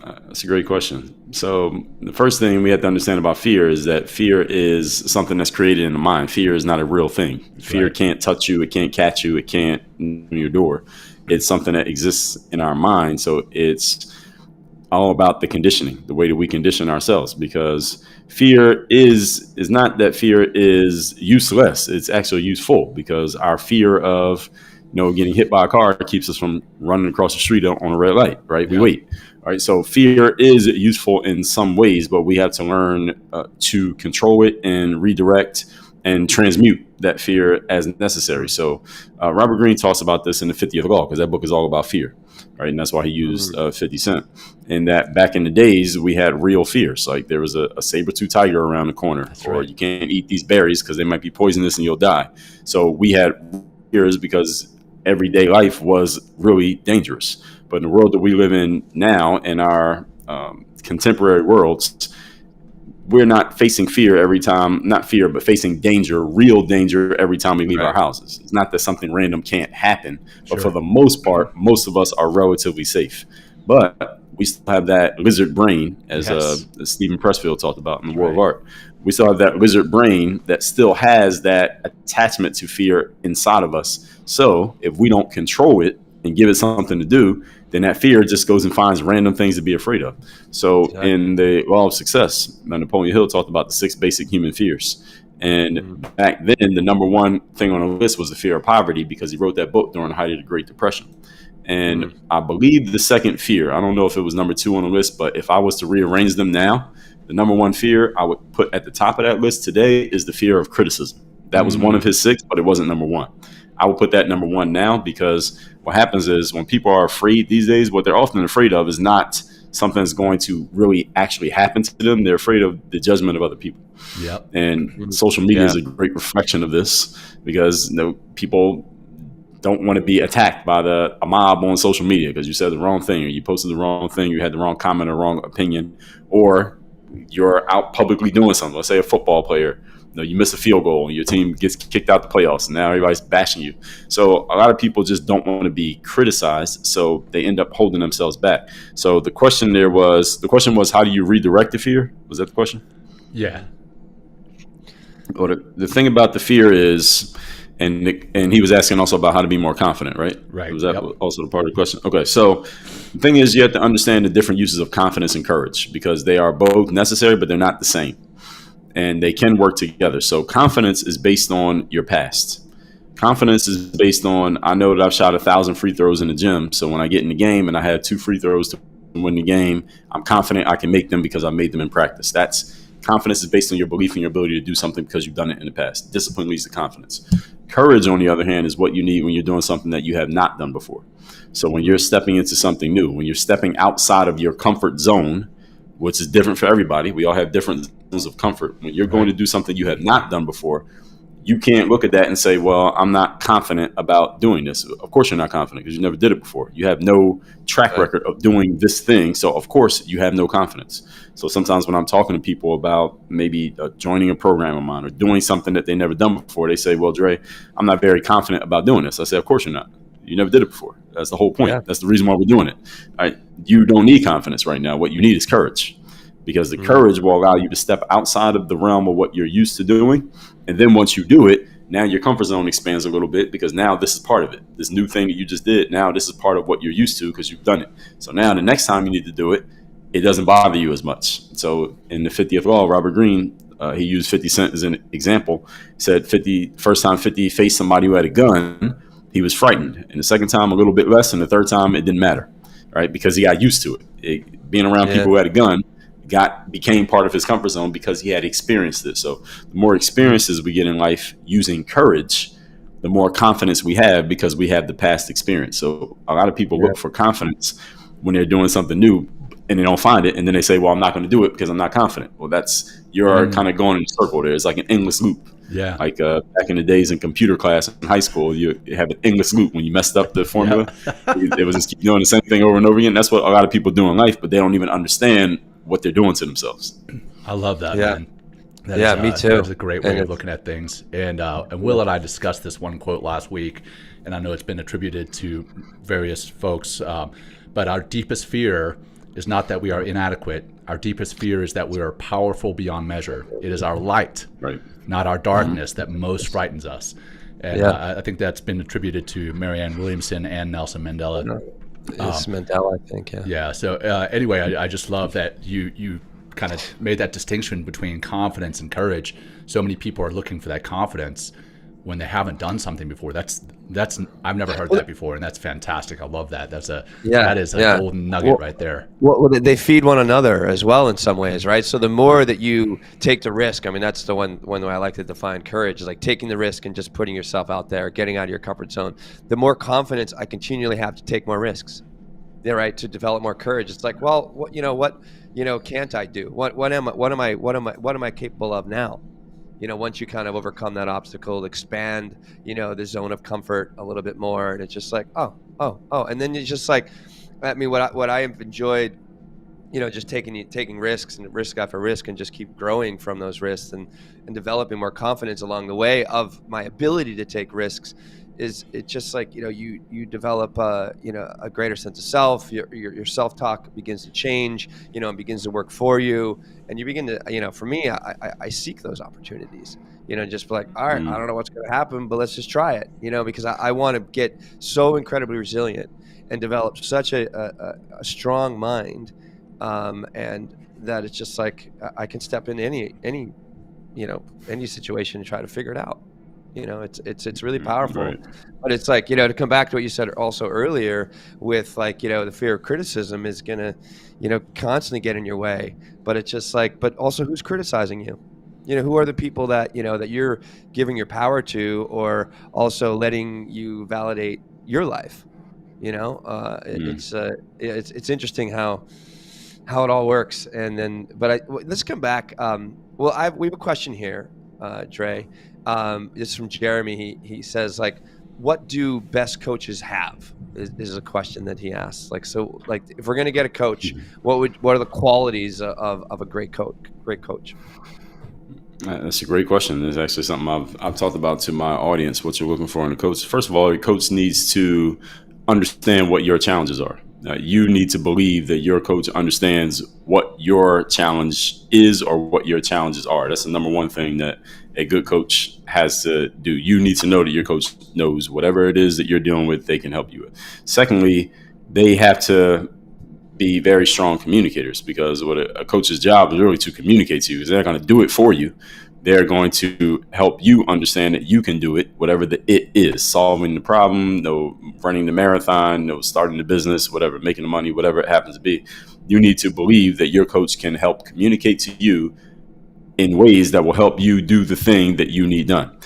That's a great question. So the first thing we have to understand about fear is that fear is something that's created in the mind. Fear is not a real thing. Fear can't touch you. It can't catch you. It can't open your door. It's something that exists in our mind. So it's all about the conditioning, the way that we condition ourselves, because fear is not that fear is useless. It's actually useful, because our fear of getting hit by a car keeps us from running across the street on a red light, right? We wait. All right. So fear is useful in some ways, but we have to learn to control it and redirect and transmute that fear as necessary. So Robert Greene talks about this in The 50th Law, because that book is all about fear, right? And that's why he used 50 Cent. And that back in the days, we had real fears. Like there was a saber-tooth tiger around the corner, or you can't eat these berries because they might be poisonous and you'll die. So we had fears because everyday life was really dangerous. But in the world that we live in now, in our contemporary worlds, we're not facing fear every time, not fear, but facing danger, real danger every time we leave our houses. It's not that something random can't happen, but for the most part, most of us are relatively safe. But we still have that lizard brain, as Stephen Pressfield talked about in The War of Art. We still have that lizard brain that still has that attachment to fear inside of us. So if we don't control it and give it something to do, then that fear just goes and finds random things to be afraid of. So in the Law of Success, Napoleon Hill talked about the 6 basic human fears. And back then, the number one thing on the list was the fear of poverty, because he wrote that book during the height of the Great Depression. And I believe the second fear, I don't know if it was number 2 on the list, but if I was to rearrange them now, the number 1 fear I would put at the top of that list today is the fear of criticism. That was one of his 6, but it wasn't number 1. I would put that number 1 now, because what happens is when people are afraid these days, what they're often afraid of is not something that's going to really actually happen to them. They're afraid of the judgment of other people. And social media is a great reflection of this, because people don't want to be attacked by a mob on social media because you said the wrong thing, or you posted the wrong thing, you had the wrong comment or wrong opinion, or you're out publicly doing something. Let's say a football player, you miss a field goal and your team gets kicked out the playoffs, and now everybody's bashing you. So a lot of people just don't want to be criticized, so they end up holding themselves back. So the question was, how do you redirect the fear? Was that the question? Yeah. Well, the thing about the fear is, and he was asking also about how to be more confident, right? Right. Was that also the part of the question? Okay, so the thing is, you have to understand the different uses of confidence and courage, because they are both necessary, but they're not the same, and they can work together. So confidence is based on your past. Confidence is based on, I know that I've shot 1,000 free throws in the gym, so when I get in the game and I have 2 free throws to win the game, I'm confident I can make them because I made them in practice. Confidence is based on your belief in your ability to do something because you've done it in the past. Discipline leads to confidence. Courage, on the other hand, is what you need when you're doing something that you have not done before. So when you're stepping into something new, when you're stepping outside of your comfort zone, which is different for everybody, we all have different zones of comfort. When you're going to do something you have not done before, you can't look at that and say, well, I'm not confident about doing this. Of course you're not confident, because you never did it before. You have no track record of doing this thing. So of course you have no confidence. So sometimes when I'm talking to people about maybe joining a program of mine or doing something that they never done before, they say, well, Dre, I'm not very confident about doing this. I say, of course you're not. You never did it before. That's the whole point. Yeah. That's the reason why we're doing it. All right? You don't need confidence right now. What you need is courage, because the courage will allow you to step outside of the realm of what you're used to doing. And then once you do it, now your comfort zone expands a little bit, because now this is part of it. This new thing that you just did, now this is part of what you're used to because you've done it. So now the next time you need to do it, it doesn't bother you as much. So in the 50th Law, Robert Greene, he used 50 Cent as an example. He said first time 50 faced somebody who had a gun, he was frightened. And the second time a little bit less, and the third time it didn't matter, right? Because he got used to it. Being around people who had a gun became part of his comfort zone because he had experienced it. So the more experiences we get in life using courage, the more confidence we have, because we have the past experience. So a lot of people look for confidence when they're doing something new and they don't find it. And then they say, well, I'm not going to do it because I'm not confident. Well, you're kind of going in a circle there. It's like an endless loop. Yeah. Like back in the days in computer class in high school, you have an endless loop. When you messed up the formula, it was just keep doing the same thing over and over again. That's what a lot of people do in life, but they don't even understand what they're doing to themselves. I love that, man. Me too. That's a great way of looking at things. And Will and I discussed this one quote last week, and I know it's been attributed to various folks, but our deepest fear is not that we are inadequate. Our deepest fear is that we are powerful beyond measure. It is our light, not our darkness, that most frightens us. And I think that's been attributed to Marianne Williamson and Nelson Mandela. It's Mandela, I think. Yeah. So anyway, I just love that you kind of made that distinction between confidence and courage. So many people are looking for that confidence when they haven't done something before. That's I've never heard that before, and that's fantastic. I love that. That is a golden nugget right there. Well, they feed one another as well in some ways, right? So the more that you take the risk, I mean, that's the one way I like to define courage, is like taking the risk and just putting yourself out there, getting out of your comfort zone. The more confidence I continually have to take more risks, right? To develop more courage. It's like, well, what can't I do? What am I capable of now? Once you kind of overcome that obstacle, expand, the zone of comfort a little bit more, and it's just like, oh, and then it's just like, I mean, what I have enjoyed, just taking risks and risk after risk, and just keep growing from those risks and developing more confidence along the way of my ability to take risks. Is it's just like, you develop a greater sense of self. Your self-talk begins to change, and begins to work for you, and you begin to, for me, I seek those opportunities, just like, all right, I don't know what's going to happen, but let's just try it, because I want to get so incredibly resilient and develop such a strong mind, and that it's just like I can step in any situation and try to figure it out. It's really powerful, right. But it's like, to come back to what you said also earlier with like, the fear of criticism is going to, constantly get in your way, but it's just like, but also who's criticizing you? Who are the people that, that you're giving your power to, or also letting you validate your life? It's interesting how it all works. And then, let's come back. We have a question here, Dre. This is from Jeremy. He says, like, what do best coaches have? Is a question that he asks. Like, so, like, if we're gonna get a coach, what are the qualities of a great coach? That's a great question. It's actually something I've talked about to my audience. What you're looking for in a coach. First of all, your coach needs to understand what your challenges are. You need to believe that your coach understands what your challenge is or what your challenges are. That's the number one thing that a good coach has to do. You need to know that your coach knows whatever it is that you're dealing with, they can help you with. Secondly, they have to be very strong communicators, because what a coach's job is really to communicate to you. Because they're going to do it for you. They're going to help you understand that you can do it, whatever the it is, solving the problem, running the marathon, starting the business, whatever, making the money, whatever it happens to be. You need to believe that your coach can help communicate to you in ways that will help you do the thing that you need done.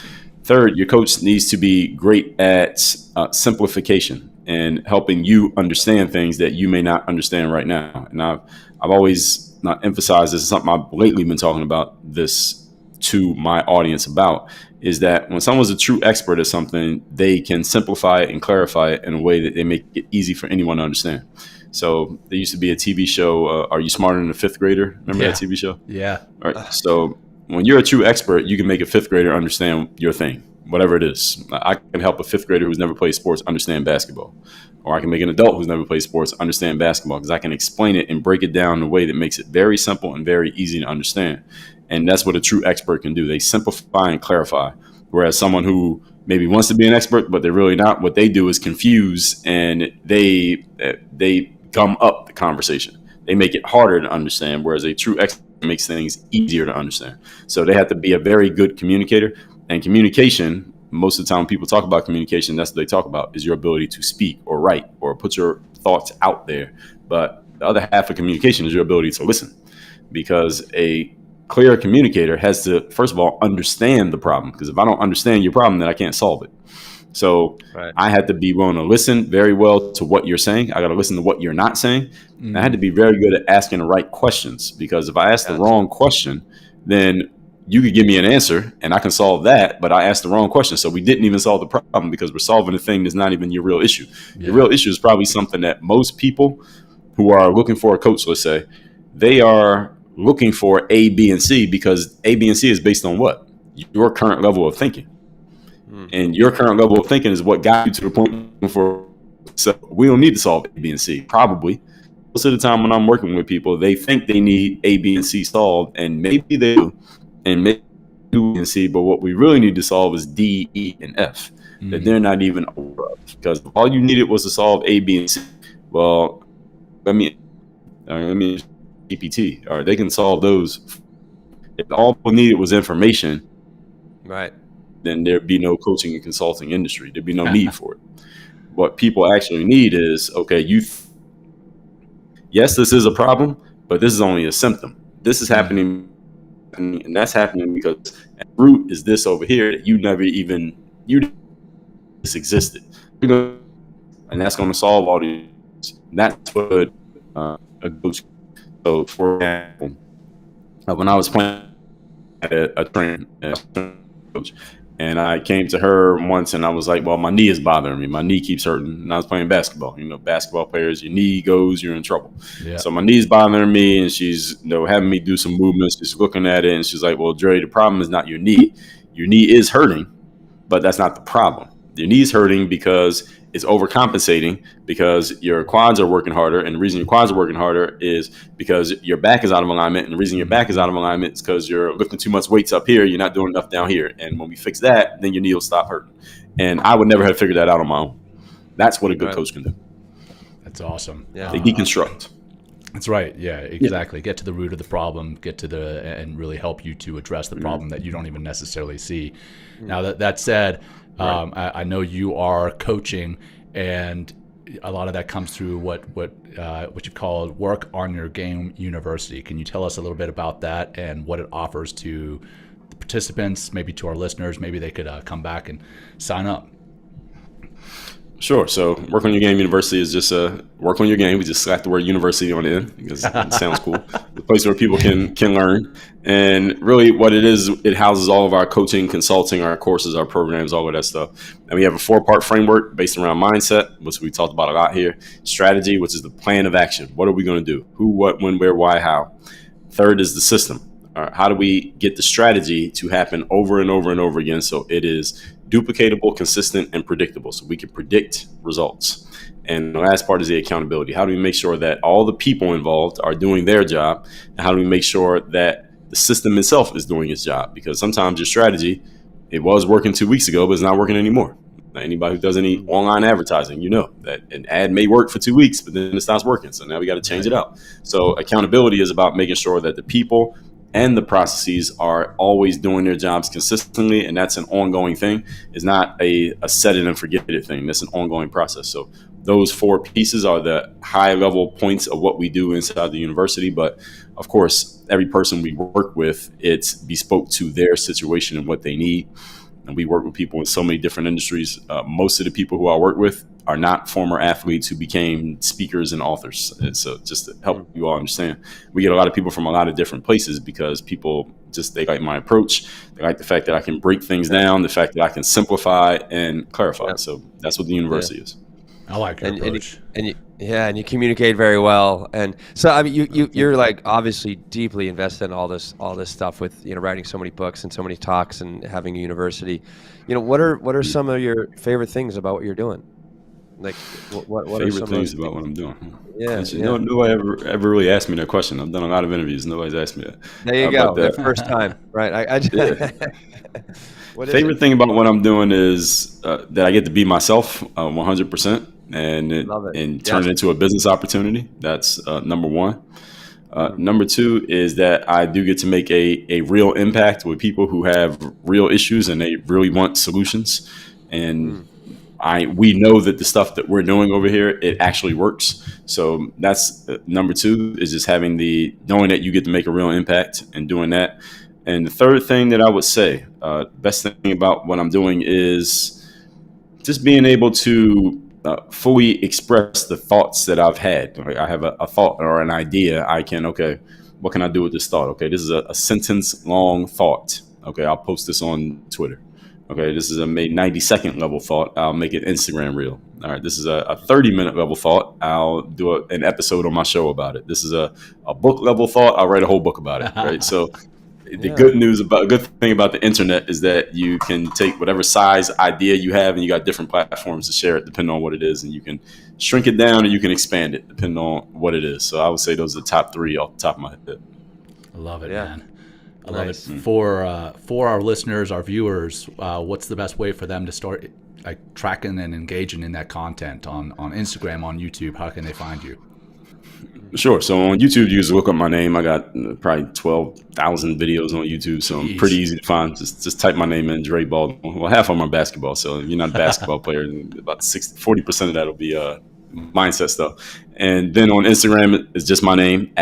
Third, your coach needs to be great at simplification and helping you understand things that you may not understand right now. And I've always not emphasized, this is something I've lately been talking about this to my audience about, is that when someone's a true expert at something, they can simplify it and clarify it in a way that they make it easy for anyone to understand. So there used to be a TV show, Are You Smarter Than a Fifth Grader? Remember that TV show? Yeah. All right. So when you're a true expert, you can make a fifth grader understand your thing, whatever it is. I can help a fifth grader who's never played sports understand basketball. Or I can make an adult who's never played sports understand basketball, because I can explain it and break it down in a way that makes it very simple and very easy to understand. And that's what a true expert can do. They simplify and clarify. Whereas someone who maybe wants to be an expert, but they're really not, what they do is confuse, and they gum up the conversation. They make it harder to understand, whereas a true expert makes things easier to understand. So they have to be a very good communicator. And communication, most of the time when people talk about communication, that's what they talk about, is your ability to speak or write or put your thoughts out there. But the other half of communication is your ability to listen, because a clear communicator has to, first of all, understand the problem. Because if I don't understand your problem, then I can't solve it. So right. I had to be willing to listen very well to what you're saying. I got to listen to what you're not saying. Mm. I had to be very good at asking the right questions, because if I ask the wrong question, then you could give me an answer and I can solve that, but I asked the wrong question. So we didn't even solve the problem, because we're solving a thing that's not even your real issue. Yeah. Your real issue is probably something that most people who are looking for a coach, let's say, they are looking for A, B, and C, because A, B, and C is based on what? Your current level of thinking. And your current level of thinking is what got you to the point for. So we don't need to solve A, B, and C. Probably most of the time when I'm working with people, they think they need A, B, and C solved, and maybe they do, and maybe do and C. But what we really need to solve is D, E, and F that they're not even aware of. Because if all you needed was to solve A, B, and C, well, let me GPT, or they can solve those. If all we needed was information, right, then there'd be no coaching and consulting industry. There'd be no need for it. What people actually need is, okay, yes, this is a problem, but this is only a symptom. This is happening, and that's happening because at root is this over here that you this existed. And that's going to solve all these. That's what a coach. So, for example, when I was playing at a train coach, and I came to her once and I was like, well, my knee is bothering me. My knee keeps hurting. And I was playing basketball. Basketball players, your knee goes, you're in trouble. Yeah. So my knee's bothering me, and she's having me do some movements, just looking at it. And she's like, well, Dre, the problem is not your knee. Your knee is hurting, but that's not the problem. Your knee's hurting because it's overcompensating, because your quads are working harder. And the reason your quads are working harder is because your back is out of alignment. And the reason your back is out of alignment is because you're lifting too much weights up here. You're not doing enough down here. And when we fix that, then your knee will stop hurting. And I would never have figured that out on my own. That's what a good coach can do. That's awesome. Yeah. They deconstruct. That's right. Yeah, exactly. Yeah. Get to the root of the problem, and really help you to address the problem that you don't even necessarily see. Now that said, I know you are coaching, and a lot of that comes through what you call Work on Your Game University. Can you tell us a little bit about that and what it offers to the participants, maybe to our listeners? Maybe they could come back and sign up. Sure. So Work on Your Game University is just work on your game. We just slap the word university on the end because it sounds cool. The place where people can learn. And really what it is, it houses all of our coaching, consulting, our courses, our programs, all of that stuff. And we have a 4-part framework based around mindset, which we talked about a lot here. Strategy, which is the plan of action. What are we going to do? Who, what, when, where, why, how. Third is the system. How do we get the strategy to happen over and over and over again so it is duplicatable, consistent, and predictable, so we can predict results. And the last part is the accountability. How do we make sure that all the people involved are doing their job? And how do we make sure that the system itself is doing its job, because sometimes your strategy, it was working 2 weeks ago, but it's not working anymore. Now, anybody who does any online advertising, you know that an ad may work for 2 weeks, but then it stops working. So now we got to change it out. So accountability is about making sure that the people and the processes are always doing their jobs consistently, and that's an ongoing thing. It's not a set it and forget it thing. That's an ongoing process. So those 4 pieces are the high level points of what we do inside the university. But of course, every person we work with, it's bespoke to their situation and what they need. And we work with people in so many different industries. Most of the people who I work with are not former athletes who became speakers and authors. And so just to help you all understand, we get a lot of people from a lot of different places, because people they like my approach. They like the fact that I can break things down, the fact that I can simplify and clarify. Yeah. So that's what the university is. I like your approach. And you communicate very well. And so, I mean, you're like obviously deeply invested in all this stuff with, writing so many books and so many talks and having a university. What are some of your favorite things about what you're doing? Like, what favorite are some things about what I'm doing? Yeah. Nobody ever really asked me that question. I've done a lot of interviews. Nobody's asked me that. There you go. The first time, right? Favorite thing about what I'm doing is that I get to be myself 100%. And turn it into a business opportunity. That's number one. Number two is that I do get to make a real impact with people who have real issues and they really want solutions. And we know that the stuff that we're doing over here, it actually works. So that's number two, is just knowing that you get to make a real impact and doing that. And the third thing that I would say, best thing about what I'm doing is just being able to fully express the thoughts that I've had. Like, I have a thought or an idea. What can I do with this thought? Okay, this is a sentence long thought. Okay, I'll post this on Twitter. Okay, this is a 90-second level thought. I'll make an Instagram reel. All right, this is a 30-minute level thought. I'll do an episode on my show about it. This is a book level thought. I'll write a whole book about it. Right, so. The good thing about the internet is that you can take whatever size idea you have, and you got different platforms to share it depending on what it is, and you can shrink it down and you can expand it depending on what it is. So I would say those are the top 3 off the top of my head. I love it, man. I love it. For our listeners, our viewers, what's the best way for them to start tracking and engaging in that content on Instagram, on YouTube? How can they find you? Sure. So on YouTube, you just look up my name. I got probably 12,000 videos on YouTube, so I'm pretty easy to find. Just type my name in, Dre Baldwin. Well, half of them are basketball, so if you're not a basketball player, about 40% of that will be mindset stuff. And then on Instagram, it's just my name,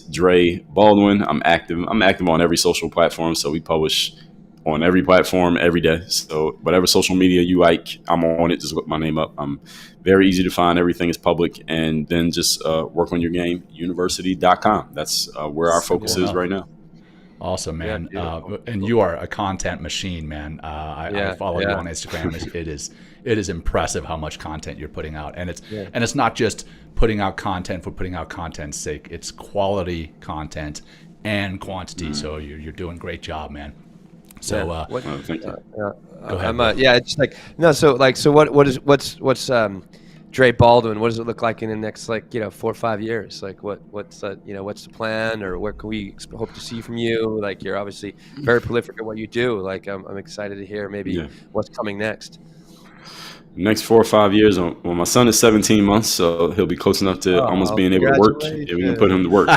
@Dre Baldwin. I'm active on every social platform, so we publish on every platform every day. So whatever social media you like, I'm on it. Just look my name up. I'm very easy to find. Everything is public. And then just work on your game, university.com. That's where our focus is right now. Awesome, man. And you are a content machine, man. I follow you on Instagram. It is impressive how much content you're putting out. And it's not just putting out content for putting out content's sake. It's quality content and quantity. So you're doing a great job, man. So thank you. Go ahead. It's like no. So what's Dre Baldwin? What does it look like in the next 4 or 5 years? Like what's the plan, or what can we hope to see from you? Like, you're obviously very prolific at what you do. Like, I'm excited to hear what's coming next. Next 4 or 5 years. Well, my son is 17 months, so he'll be close enough to almost being able to work. Yeah, we can put him to work.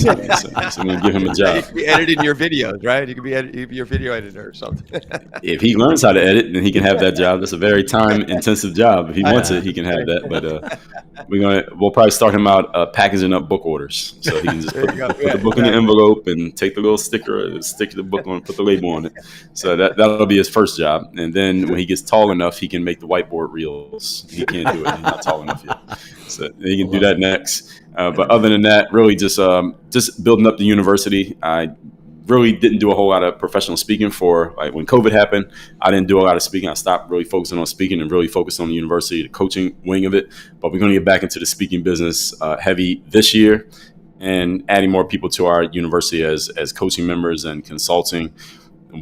so we can give him a job. He could be editing your videos, right? He could be your video editor or something. If he learns how to edit, then he can have that job. That's a very time-intensive job. If he wants it, he can have that. But we'll probably start him out packaging up book orders, so he can just put the book in the envelope and take the little sticker, stick the book on, put the label on it. So that'll be his first job. And then when he gets tall enough, he can make the whiteboard reels. He can't do it. He's not tall enough yet. So he can do that next. But other than that, really just building up the university. I really didn't do a whole lot of professional speaking when COVID happened. I didn't do a lot of speaking. I stopped really focusing on speaking and really focused on the university, the coaching wing of it. But we're going to get back into the speaking business heavy this year, and adding more people to our university as coaching members and consulting.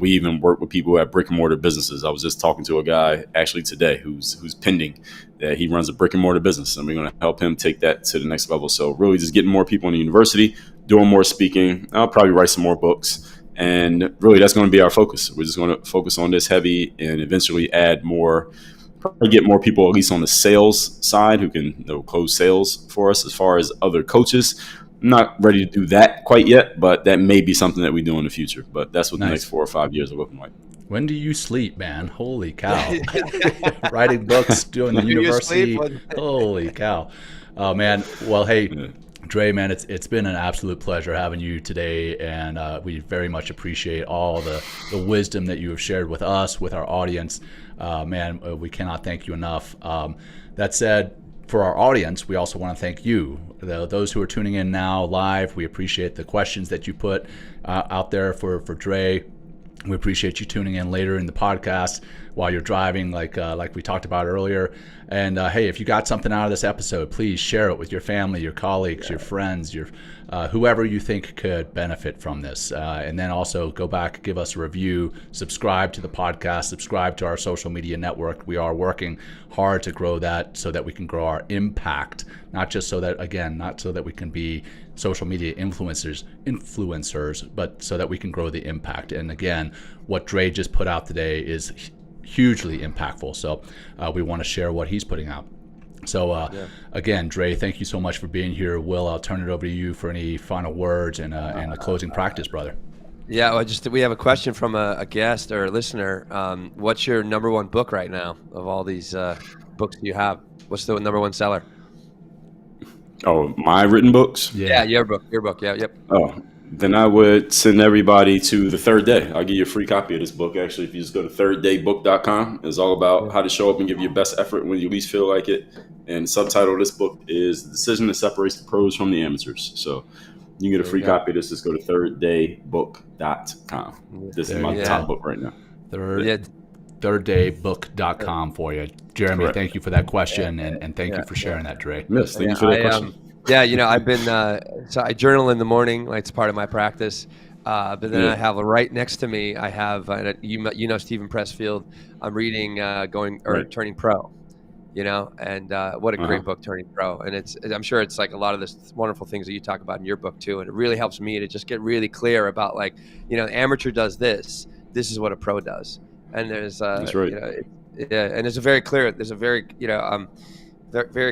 We even work with people who have brick and mortar businesses. I was just talking to a guy actually today who's pending that he runs a brick and mortar business, and we're going to help him take that to the next level. So really just getting more people in the university, doing more speaking. I'll probably write some more books. And really, that's going to be our focus. We're just going to focus on this heavy and eventually add more, probably get more people, at least on the sales side, who can close sales for us. As far as other coaches, I'm not ready to do that quite yet, but that may be something that we do in the future. But that's what the next 4 or 5 years are looking like. When do you sleep, man? Holy cow. Writing books, doing the university. Holy cow. Oh, man. Well, hey, Dre, man, it's been an absolute pleasure having you today, and we very much appreciate all the wisdom that you have shared with us, with our audience. Man, we cannot thank you enough. That said, for our audience, we also want to thank you, those who are tuning in now live. We appreciate the questions that you put out there for Dre. We appreciate you tuning in later in the podcast while you're driving, like we talked about earlier. And hey, if you got something out of this episode, please share it with your family, your colleagues, your friends, your whoever you think could benefit from this. And then also go back, give us a review, subscribe to the podcast, subscribe to our social media network. We are working hard to grow that so that we can grow our impact, not so that we can be social media influencers, but so that we can grow the impact. And again, what Dre just put out today is hugely impactful. So we want to share what he's putting out. So again, Dre, thank you so much for being here. Will, I'll turn it over to you for any final words and a closing practice, brother. Yeah, well, we have a question from a guest or a listener. What's your number one book right now of all these books you have? What's the number one seller? Oh, my written books? Yeah, your book. Yeah, yep. Oh, then I would send everybody to The Third Day. I'll give you a free copy of this book. Actually, if you just go to thirddaybook.com, it's all about how to show up and give your best effort when you least feel like it. And the subtitle of this book is The Decision That Separates the Pros from the Amateurs. So you can get a free copy of this. Just go to thirddaybook.com. This is my top book right now. Thirddaybook.com for you. Jeremy, Correct. Thank you for that question, and thank you for sharing that, Dre. Yes, thank you for that question. I've been, so I journal in the morning, like it's part of my practice. But then I have right next to me, I have, Stephen Pressfield, I'm reading, Turning Pro, and what a great book, Turning Pro. And I'm sure it's like a lot of the wonderful things that you talk about in your book too. And it really helps me to just get really clear about amateur does this is what a pro does. And there's, that's right. and there's a very clear, very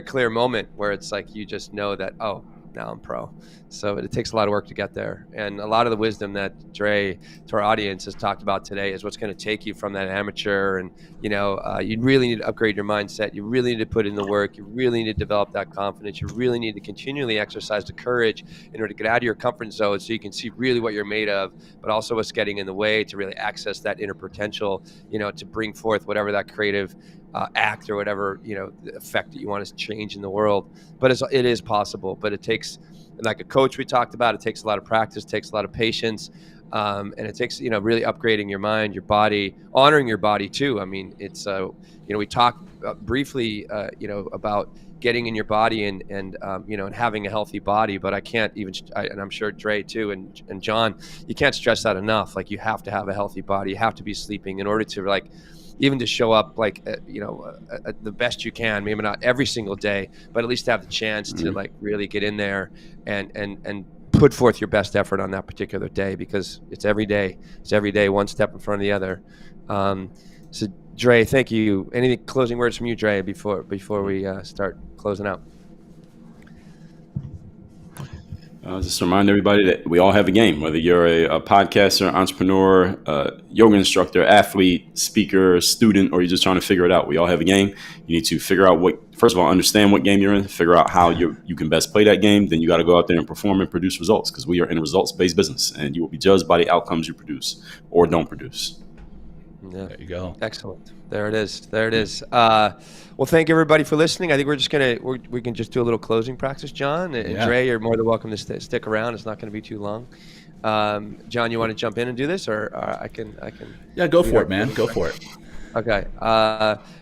clear moment where it's like you just know that, oh, now I'm pro. So it takes a lot of work to get there. And a lot of the wisdom that Dre, to our audience, has talked about today is what's going to take you from that amateur. And, you really need to upgrade your mindset. You really need to put in the work. You really need to develop that confidence. You really need to continually exercise the courage in order to get out of your comfort zone so you can see really what you're made of, but also what's getting in the way to really access that inner potential, to bring forth whatever that creative act or whatever, effect that you want to change in the world. But it is possible, but it takes, like a coach we talked about, it takes a lot of practice, takes a lot of patience, and it takes, really upgrading your mind, your body, honoring your body too. I mean, it's, we talked briefly, about getting in your body and having a healthy body, but I can't even, and I'm sure Dre too, and John, you can't stress that enough. Like, you have to have a healthy body. You have to be sleeping in order to even to show up the best you can, maybe not every single day, but at least have the chance to really get in there and put forth your best effort on that particular day, because it's every day, one step in front of the other. So Dre, thank you. Any closing words from you, Dre, before we start closing out? Just remind everybody that we all have a game, whether you're a podcaster, entrepreneur, yoga instructor, athlete, speaker, student, or you're just trying to figure it out. We all have a game. You need to figure out first of all, understand what game you're in, figure out how you can best play that game. Then you got to go out there and perform and produce results, because we are in a results-based business, and you will be judged by the outcomes you produce or don't produce. Yeah. There you go. Excellent. There it is. Well, thank everybody for listening. I think we can just do a little closing practice, John. And Dre, you're more than welcome to stick around. It's not going to be too long. John, you want to jump in and do this, or I can? Yeah, go for it, man. Go for it. Okay.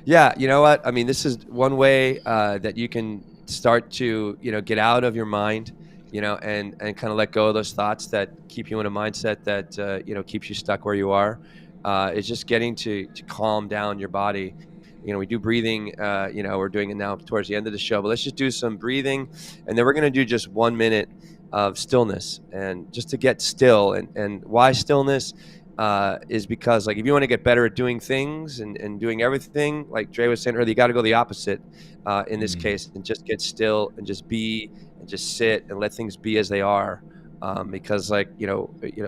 You know what? I mean, this is one way that you can start to, get out of your mind, and kind of let go of those thoughts that keep you in a mindset that, keeps you stuck where you are. It's just getting to calm down your body. we do breathing. We're doing it now towards the end of the show, but let's just do some breathing, and then we're going to do just 1 minute of stillness, and just to get still. And why stillness is because, like, if you want to get better at doing things and doing everything, like Dre was saying earlier, you got to go the opposite in this case, and just get still and just be and just sit and let things be as they are. Because, like,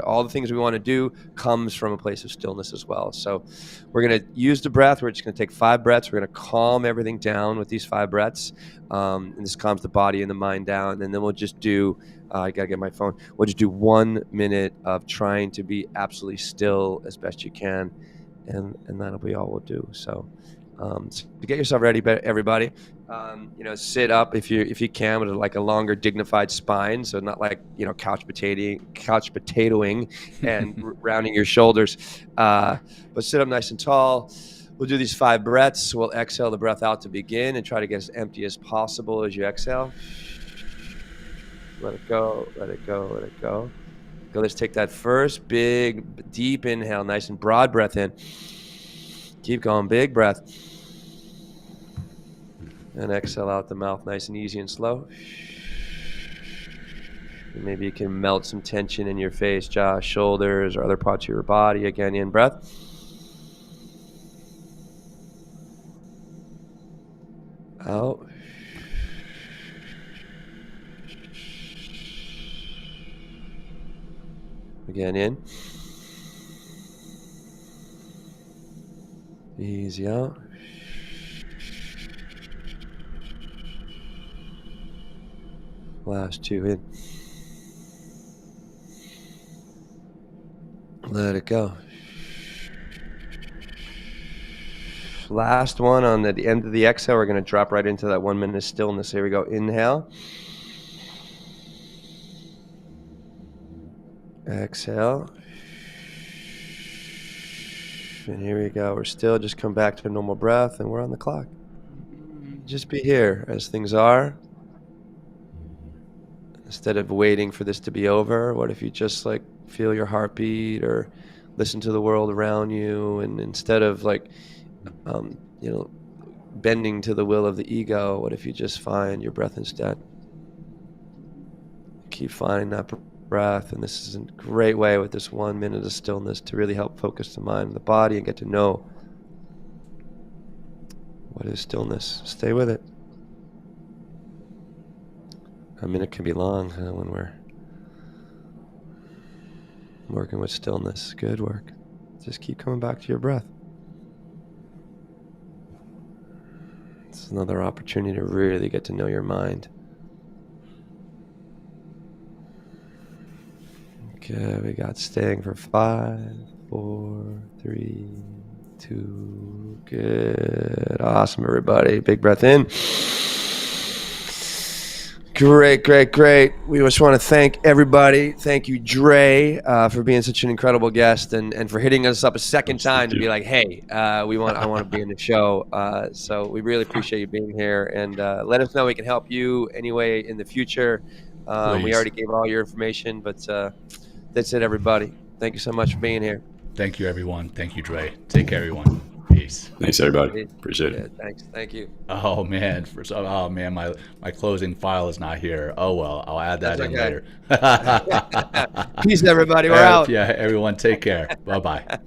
all the things we want to do comes from a place of stillness as well. So we're going to use the breath. We're just going to take 5 breaths. We're going to calm everything down with these 5 breaths. And this calms the body and the mind down. And then we'll just do, I got to get my phone. We'll just do 1 minute of trying to be absolutely still as best you can. And that'll be all we'll do. So to get yourself ready, everybody, sit up if you can with like a longer, dignified spine, so not like couch potatoing and rounding your shoulders, but sit up nice and tall. We'll do these 5 breaths. We'll exhale the breath out to begin and try to get as empty as possible as you exhale. Let it go, let it go, let it go. Go. Let's take that first big, deep inhale, nice and broad breath in. Keep going, big breath. And exhale out the mouth, nice and easy and slow. And maybe you can melt some tension in your face, jaw, shoulders, or other parts of your body. Again, in breath. Out. Again, in. Easy out. Last 2 in. Let it go. Last one on the end of the exhale. We're going to drop right into that 1 minute of stillness. Here we go. Inhale. Exhale. And here we go. We're still just come back to a normal breath, and we're on the clock. Just be here as things are. Instead of waiting for this to be over, what if you just like feel your heartbeat or listen to the world around you, and instead of like bending to the will of the ego, what if you just find your breath instead? Keep finding that breath, and this is a great way with this 1 minute of stillness to really help focus the mind and the body and get to know what is stillness. Stay with it. A minute can be long when we're working with stillness. Good work. Just keep coming back to your breath. It's another opportunity to really get to know your mind. Okay, we got staying for 5, 4, 3, 2. Good. Awesome, everybody. Big breath in. Great. We just want to thank everybody. Thank you, Dre, for being such an incredible guest and for hitting us up a second time to be like, hey, I want to be in the show. So we really appreciate you being here, and let us know we can help you anyway in the future. We already gave all your information, but that's it, everybody. Thank you so much for being here. Thank you, everyone. Thank you, Dre. Take care, everyone. Peace. Thanks, everybody. Appreciate it. Thanks. Thank you. Oh man, my closing file is not here. Oh well, I'll add that in later. Peace, everybody. We're out. Yeah, everyone, take care. Bye bye.